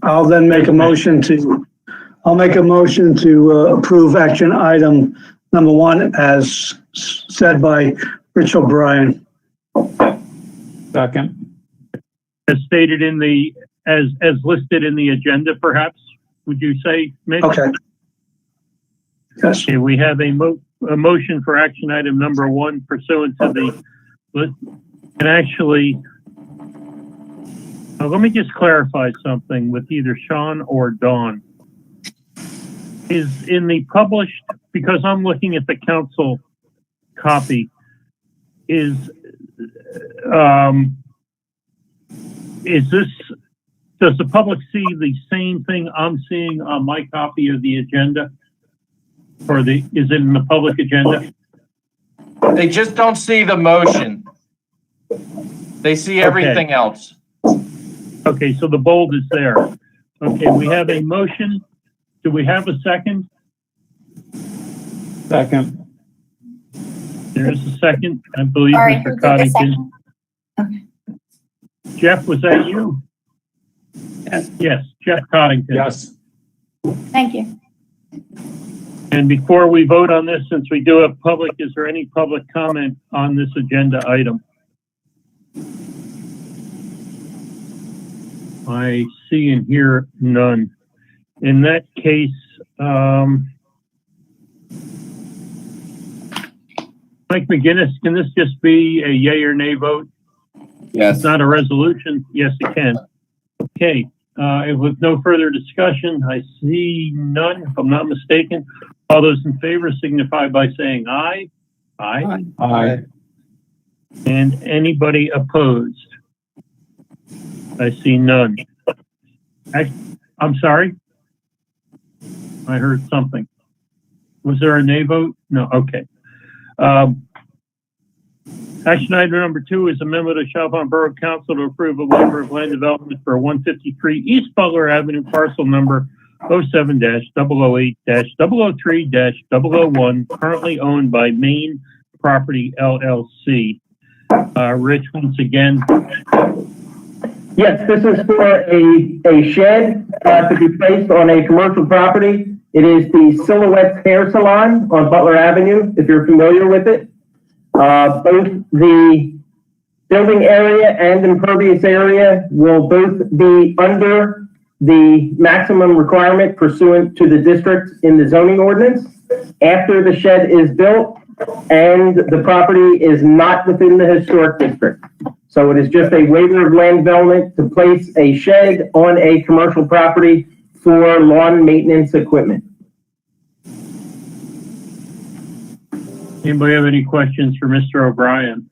I'll then make a motion to, approve action item number 1 as said by Rich O'Brien. Second. As stated in the, as listed in the agenda, perhaps, would you say, Mitch? Okay. Yes. Okay, we have a motion for action item number 1 pursuant to the, and actually, let me just clarify something with either Sean or Dawn. Is in the published, because I'm looking at the council copy, is this, does the public see the same thing I'm seeing on my copy of the agenda? Or is it in the public agenda? They just don't see the motion. They see everything else. Okay, so the bold is there. Okay, we have a motion. Do we have a second? Second. There's a second, I believe, Sorry, Mr. who did the Coddington. second? Okay. Jeff, was that you? Yes, Jeff Coddington. Yes. Thank you. And before we vote on this, since we do have public, is there any public comment on this agenda item? I see and hear none. In that case, Mike McGinnis, can this just be a yay or nay vote? Yes. It's not a resolution. Yes, it can. Okay. With no further discussion, I see none, if I'm not mistaken. All those in favor signify by saying aye. Aye. Aye. And anybody opposed? I see none. I'm sorry? I heard something. Was there a nay vote? No, okay. Action item number 2 is amendment of Chalfont Borough Council to approve a waiver of land development for 153 East Butler Avenue, parcel number 07-008-003-001, currently owned by Main Property LLC. Rich, once again. Yes, this is for a shed to be placed on a commercial property. It is the Silhouette Hair Salon on Butler Avenue, if you're familiar with it. Both the building area and impervious area will both be under the maximum requirement pursuant to the district in the zoning ordinance. After the shed is built, and the property is not within the historic district. So it is just a waiver of land development to place a shed on a commercial property for lawn maintenance equipment. Anybody have any questions for Mr. O'Brien?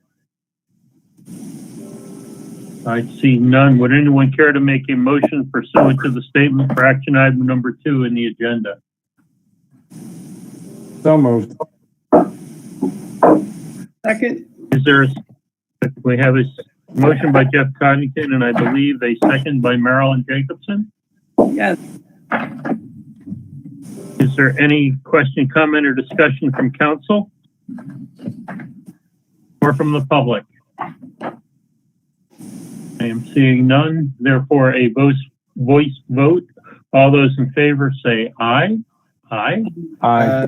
I see none. Would anyone care to make a motion pursuant to the statement for action item number 2 in the agenda? So moved. Second, Is there, we have a motion by Jeff Coddington and I believe a second by Marilyn Jacobson. yes. Is there any question, comment, or discussion from council? Or from the public? I am seeing none, therefore a voice vote. All those in favor say aye. Aye. Aye.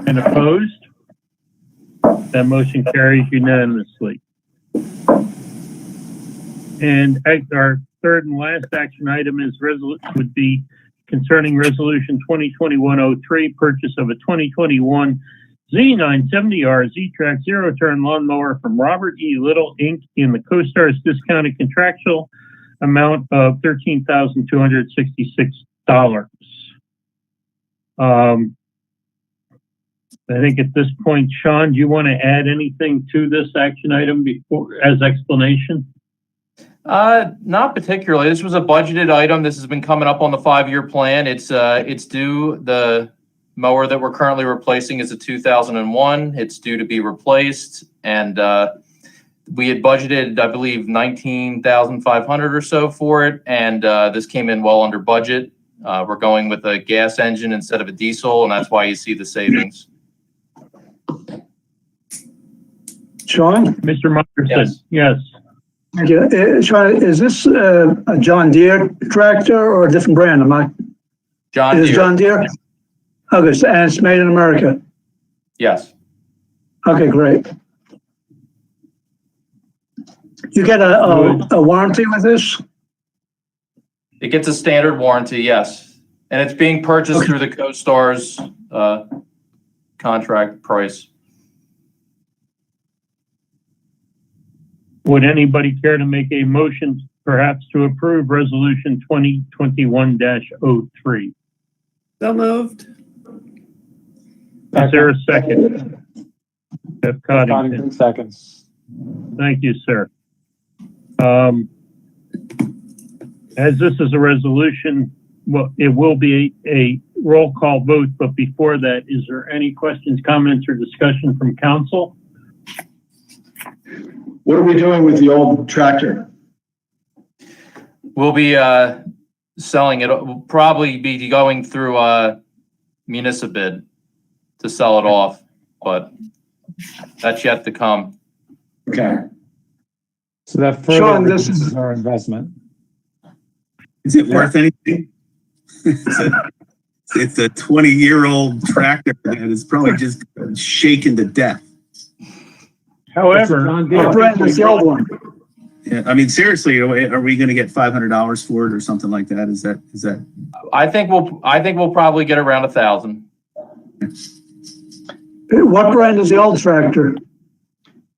And opposed? That motion carries unanimously. And our third and last action item is would be concerning resolution 2021-03, purchase of a 2021 Z970R Z-Track zero-turn lawnmower from Robert E. Little, Inc. in the CoStar's discounted contractual amount of $13,266. I think at this point, Sean, do you want to add anything to this action item before as explanation? Not particularly. This was a budgeted item. This has been coming up on the 5-year plan. It's due. The mower that we're currently replacing is a 2001. It's due to be replaced, and we had budgeted, I believe, $19,500 or so for it, and this came in well under budget. We're going with a gas engine instead of a diesel, and that's why you see the savings. Sean? Mr. Munderson, Yes. yes. Thank you. Sean, is this a John Deere tractor or a different brand? John It is Deere. John Deere? Okay, so, and it's made in America. Yes. Okay, great. You get a warranty with this? It gets a standard warranty, yes. And it's being purchased through the CoStar's contract price. Would anybody care to make a motion perhaps to approve resolution 2021-03? So moved. Is there a second? Jeff Coddington. Seconds. Thank you, sir. As this is a resolution, well, it will be a roll call vote, but before that, is there any questions, comments, or discussion from council? What are we doing with the old tractor? We'll be selling it. We'll probably be going through Municipid to sell it off, but that's yet to come. Okay. So that further Sean, this reduces is- our investment. Is it worth anything? It's a 20-year-old tractor that is probably just shaken to death. However, What brand is the old one? Yeah, I mean, seriously, are we going to get $500 for it or something like that? Is that? I think we'll probably get around 1,000. What brand is the old tractor?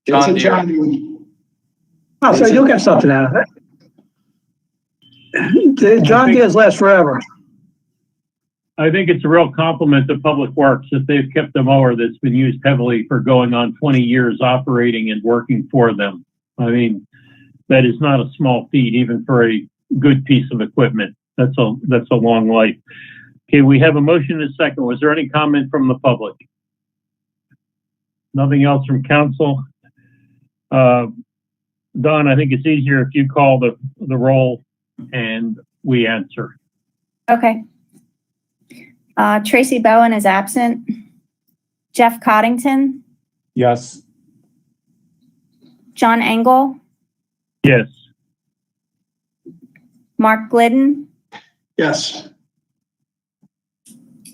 It's a John Deere. John Deere. Oh, so you'll get something out of it. The John Deere's last forever. I think it's a real compliment to Public Works that they've kept a mower that's been used heavily for going on 20 years operating and working for them. I mean, that is not a small feat, even for a good piece of equipment. That's a long life. Okay, we have a motion and a second. Was there any comment from the public? Nothing else from council? Don, I think it's easier if you call the roll and we answer. Okay. Tracy Bowen is absent. Jeff Coddington, Yes. John Engel, Yes. Mark Glidden, Yes.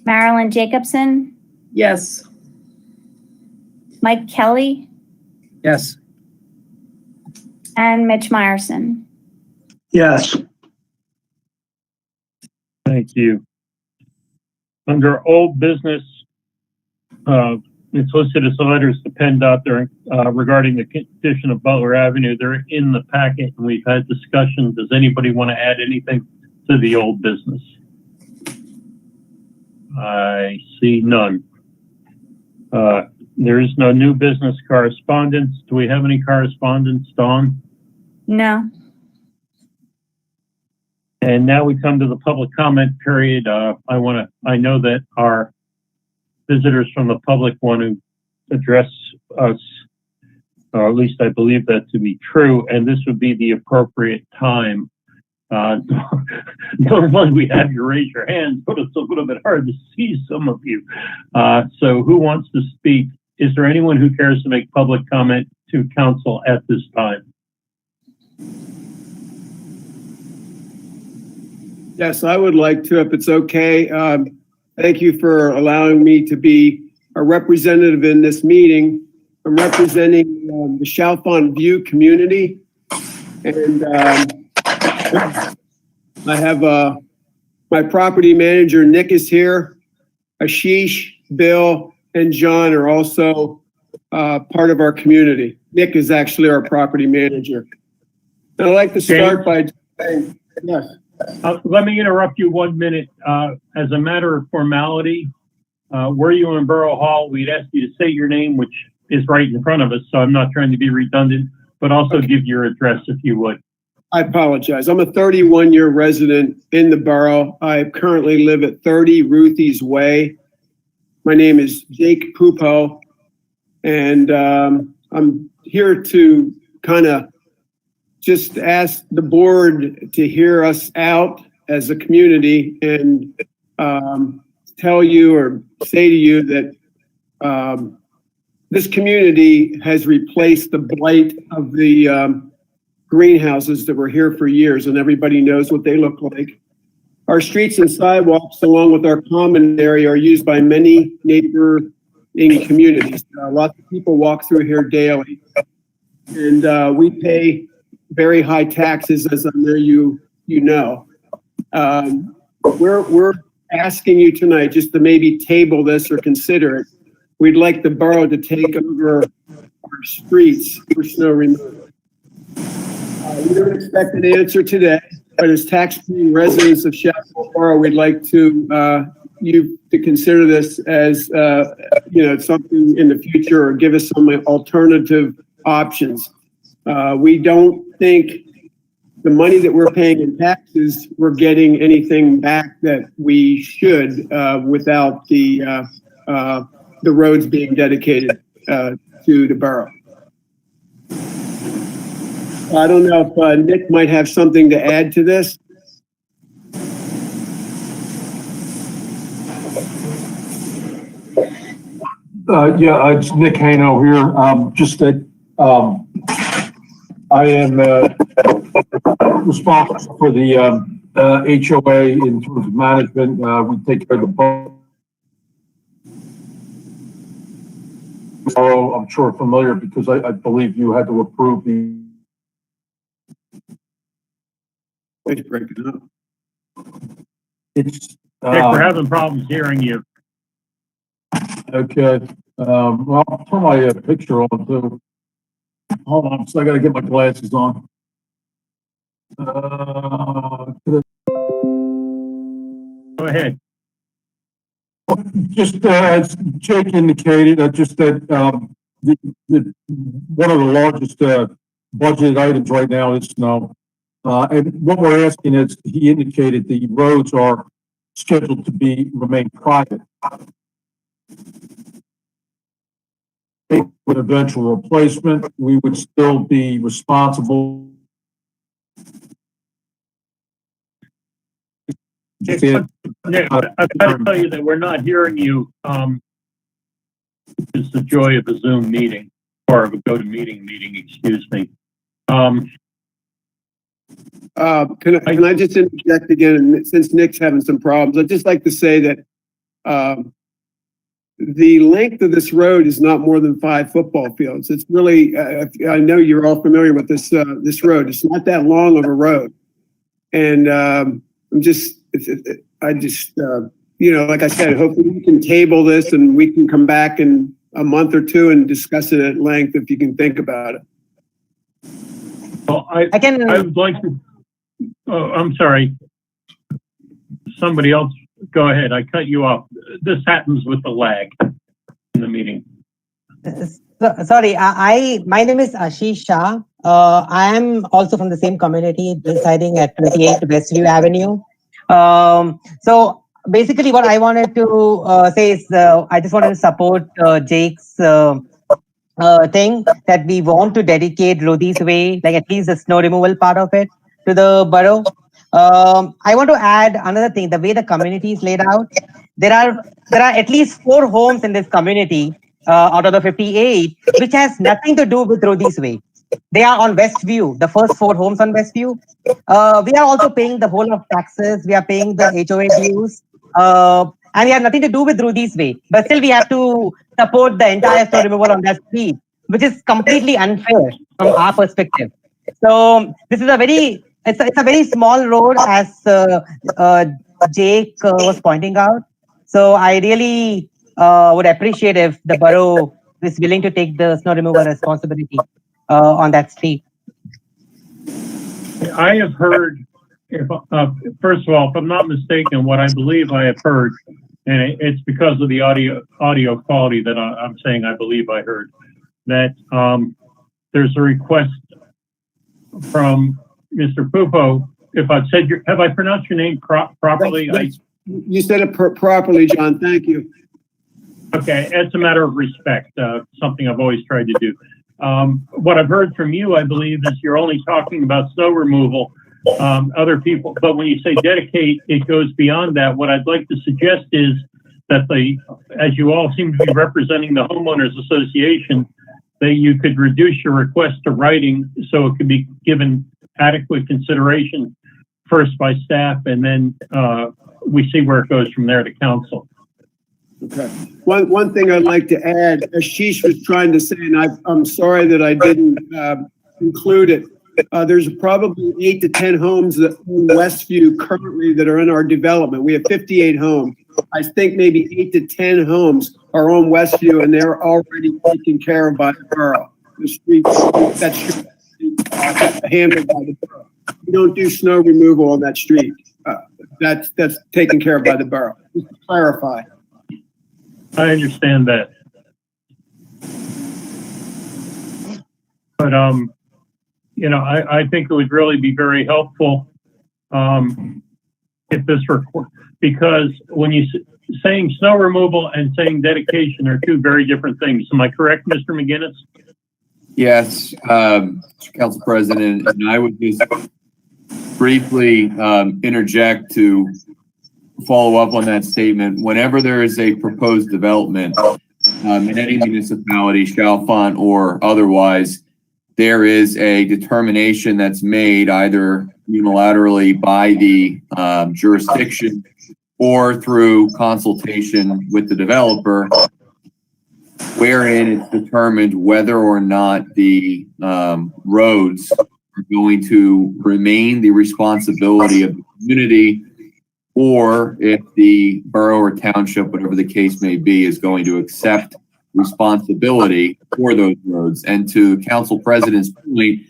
Marilyn Jacobson, Yes. Mike Kelly, Yes. and Mitch Meyerson. Yes. Thank you. Under old business, It's listed as letters to PennDOT there regarding the condition of Butler Avenue. They're in the packet and we've had discussion. Does anybody want to add anything to the old business? I see none. There is no new business correspondence. Do we have any correspondence, Dawn? No. And now we come to the public comment period. I know that our visitors from the public want to address us, or at least I believe that to be true, and this would be the appropriate time. Normally we have you raise your hand, but it's a little bit hard to see some of you. So who wants to speak? Is there anyone who cares to make public comment to council at this time? Yes, I would like to, if it's okay. Thank you for allowing me to be a representative in this meeting. I'm representing the Chalfont View community. And I have my property manager, Nick, is here. Ashish, Bill, and John are also part of our community. Nick is actually our property manager. And I'd like to start by saying, yes. Let me interrupt you 1 minute. As a matter of formality, were you in Borough Hall, we'd ask you to say your name, which is right in front of us, so I'm not trying to be redundant, but also give your address if you would. I apologize. I'm a 31-year resident in the borough. I currently live at 30 Ruthie's Way. My name is Jake Pupo, and I'm here to kind of just ask the board to hear us out as a community and tell you or say to you that this community has replaced the blight of the greenhouses that were here for years, and everybody knows what they look like. Our streets and sidewalks, along with our common area, are used by many neighboring communities. Lots of people walk through here daily, and we pay very high taxes, as I know you know. We're asking you tonight just to maybe table this or consider it. We'd like the borough to take over our streets for snow removal. We don't expect an answer today, but as tax-paying residents of Chalfont Borough, we'd like to you to consider this as something in the future, or give us some alternative options. We don't think the money that we're paying in taxes, we're getting anything back that we should without the roads being dedicated to the borough. I don't know if Nick might have something to add to this. It's Nick Hano here. Just that I am responsible for the HOA in terms of management. We take care of the borough. I'm sure familiar because I believe you had to approve the. It's Nick, we're having problems hearing you. Okay. Well, I'll turn my picture on too. Hold on, so I got to get my glasses on. Go ahead. Just as Jake indicated, just that one of the largest budgeted items right now is snow. And what we're asking is, he indicated the roads are scheduled to remain private. With eventual replacement, we would still be responsible. Nick, I've got to tell you that we're not hearing you. It's the joy of a Zoom meeting, or of a GoToMeeting meeting, excuse me. Can I just interject again, since Nick's having some problems? I'd just like to say that the length of this road is not more than 5 football fields. It's really, I know you're all familiar with this road. It's not that long of a road. And like I said, hopefully we can table this and we can come back and a month or two and discuss it at length if you can think about it. Well, I would like to, oh, I'm sorry. Somebody else, go ahead. I cut you off. This happens with the lag in the meeting. Sorry, my name is Ashish Shah. I am also from the same community, residing at 28 Westview Avenue. So basically what I wanted to say is I just wanted to support Jake's thing that we want to dedicate Lodi's Way, like at least the snow removal part of it, to the borough. I want to add another thing, the way the community is laid out. There are at least 4 homes in this community out of the 58, which has nothing to do with Lodi's Way. They are on Westview, the first 4 homes on Westview. We are also paying the whole of taxes. We are paying the HOA dues. And we have nothing to do with Rudy's Way. But still, we have to support the entire snow removal on that street, which is completely unfair from our perspective. So this is it's a very small road, as Jake was pointing out. So I really would appreciate if the borough is willing to take the snow removal responsibility on that street. I have heard, first of all, if I'm not mistaken, what I believe I have heard, and it's because of the audio quality that I'm saying I believe I heard, that there's a request from Mr. Pupo. If I've said have I pronounced your name properly? You said it properly, John. Thank you. Okay, it's a matter of respect, something I've always tried to do. What I've heard from you, I believe, is you're only talking about snow removal, other people, but when you say dedicate, it goes beyond that. What I'd like to suggest is that as you all seem to be representing the homeowners association, that you could reduce your request to writing so it could be given adequate consideration first by staff, and then we see where it goes from there to council. Okay. One thing I'd like to add, Ashish was trying to say, and I'm sorry that I didn't include it. There's probably 8 to 10 homes that in Westview currently that are in our development. We have 58 homes. I think maybe 8 to 10 homes are on Westview, and they're already taken care of by the borough. The street that's handled by the borough. We don't do snow removal on that street. That's taken care of by the borough. Just to clarify. I understand that. But, you know, I think it would really be very helpful if this were, because when you saying snow removal and saying dedication are 2 very different things. Am I correct, Mr. McGinnis? Yes, Council President, and I would just briefly interject to follow up on that statement. Whenever there is a proposed development in any municipality, Chalfont or otherwise, there is a determination that's made either unilaterally by the jurisdiction or through consultation with the developer, wherein it's determined whether or not the roads are going to remain the responsibility of the community, or if the borough or township, whatever the case may be, is going to accept responsibility for those roads. And to Council President's point,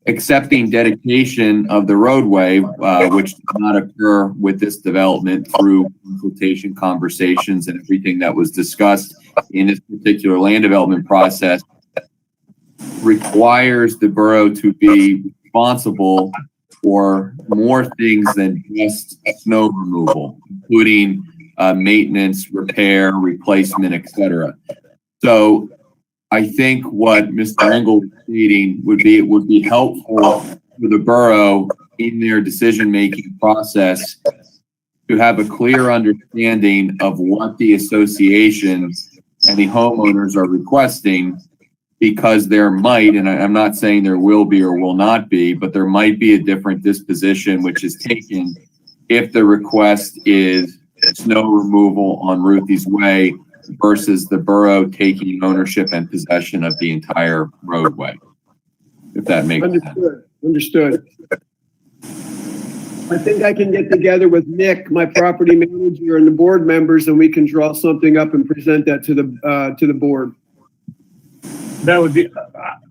accepting dedication of the roadway, which did not occur with this development through consultation conversations and everything that was discussed in this particular land development process, requires the borough to be responsible for more things than just snow removal, including maintenance, repair, replacement, etc. So I think what Mr. Engel was stating would be helpful for the borough in their decision-making process to have a clear understanding of what the associations and the homeowners are requesting, because there might, and I'm not saying there will be or will not be, but there might be a different disposition which is taken if the request is snow removal on Ruthie's Way versus the borough taking ownership and possession of the entire roadway, if that makes sense. Understood. I think I can get together with Nick, my property manager, and the board members, and we can draw something up and present that to the board. That would be,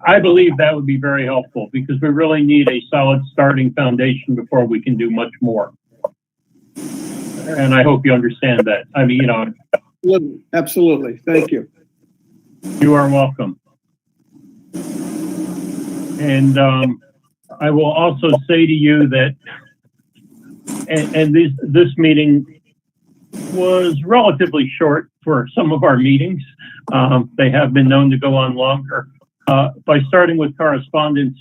I believe that would be very helpful because we really need a solid starting foundation before we can do much more. And I hope you understand that. I mean, Absolutely. Thank you. You are welcome. And I will also say to you that, and this meeting was relatively short for some of our meetings. They have been known to go on longer. By starting with correspondence,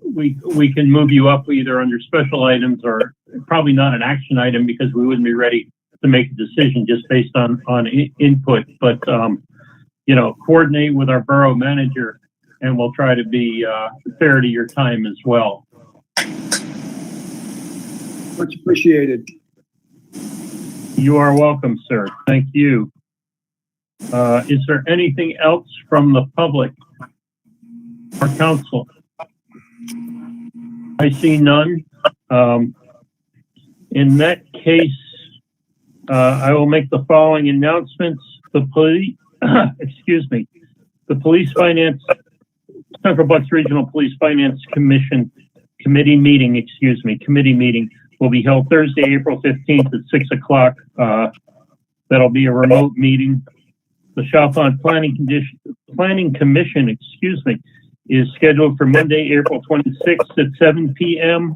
we can move you up either under special items or probably not an action item because we wouldn't be ready to make a decision just based on input. But, you know, coordinate with our borough manager and we'll try to be fair to your time as well. Much appreciated. You are welcome, sir. Thank you. Is there anything else from the public or council? I see none. In that case, I will make the following announcements. The police, the Police Finance, Central Bucks Regional Police Finance Committee meeting will be held Thursday, April 15th at 6 o'clock. That'll be a remote meeting. The Chalfont Planning Commission, is scheduled for Monday, April 26th at 7 p.m.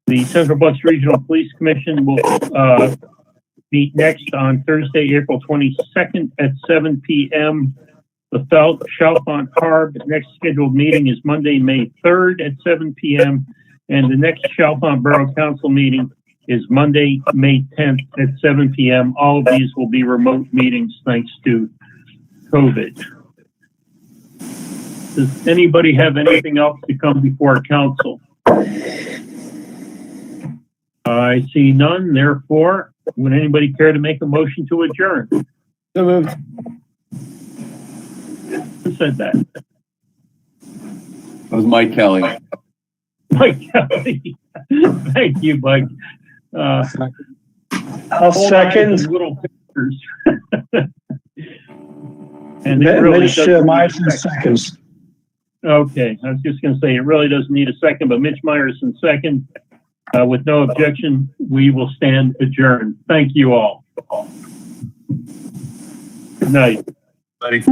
The Central Bucks Regional Police Commission will meet next on Thursday, April 22nd at 7 p.m. The Chalfont Harb next scheduled meeting is Monday, May 3rd at 7 p.m. And the next Chalfont Borough Council meeting is Monday, May 10th at 7 p.m. All of these will be remote meetings thanks to COVID. Does anybody have anything else to come before council? I see none. Therefore, would anybody care to make a motion to adjourn? So moved. Who said that? That was Mike Kelly. Mike Kelly. Thank you, Mike. I'll second. Little pictures. And it really Mitch Meyerson seconds. Okay, I was just going to say it really doesn't need a second, but Mitch Meyerson second. With no objection, we will stand adjourned. Thank you all. Good night. Buddy.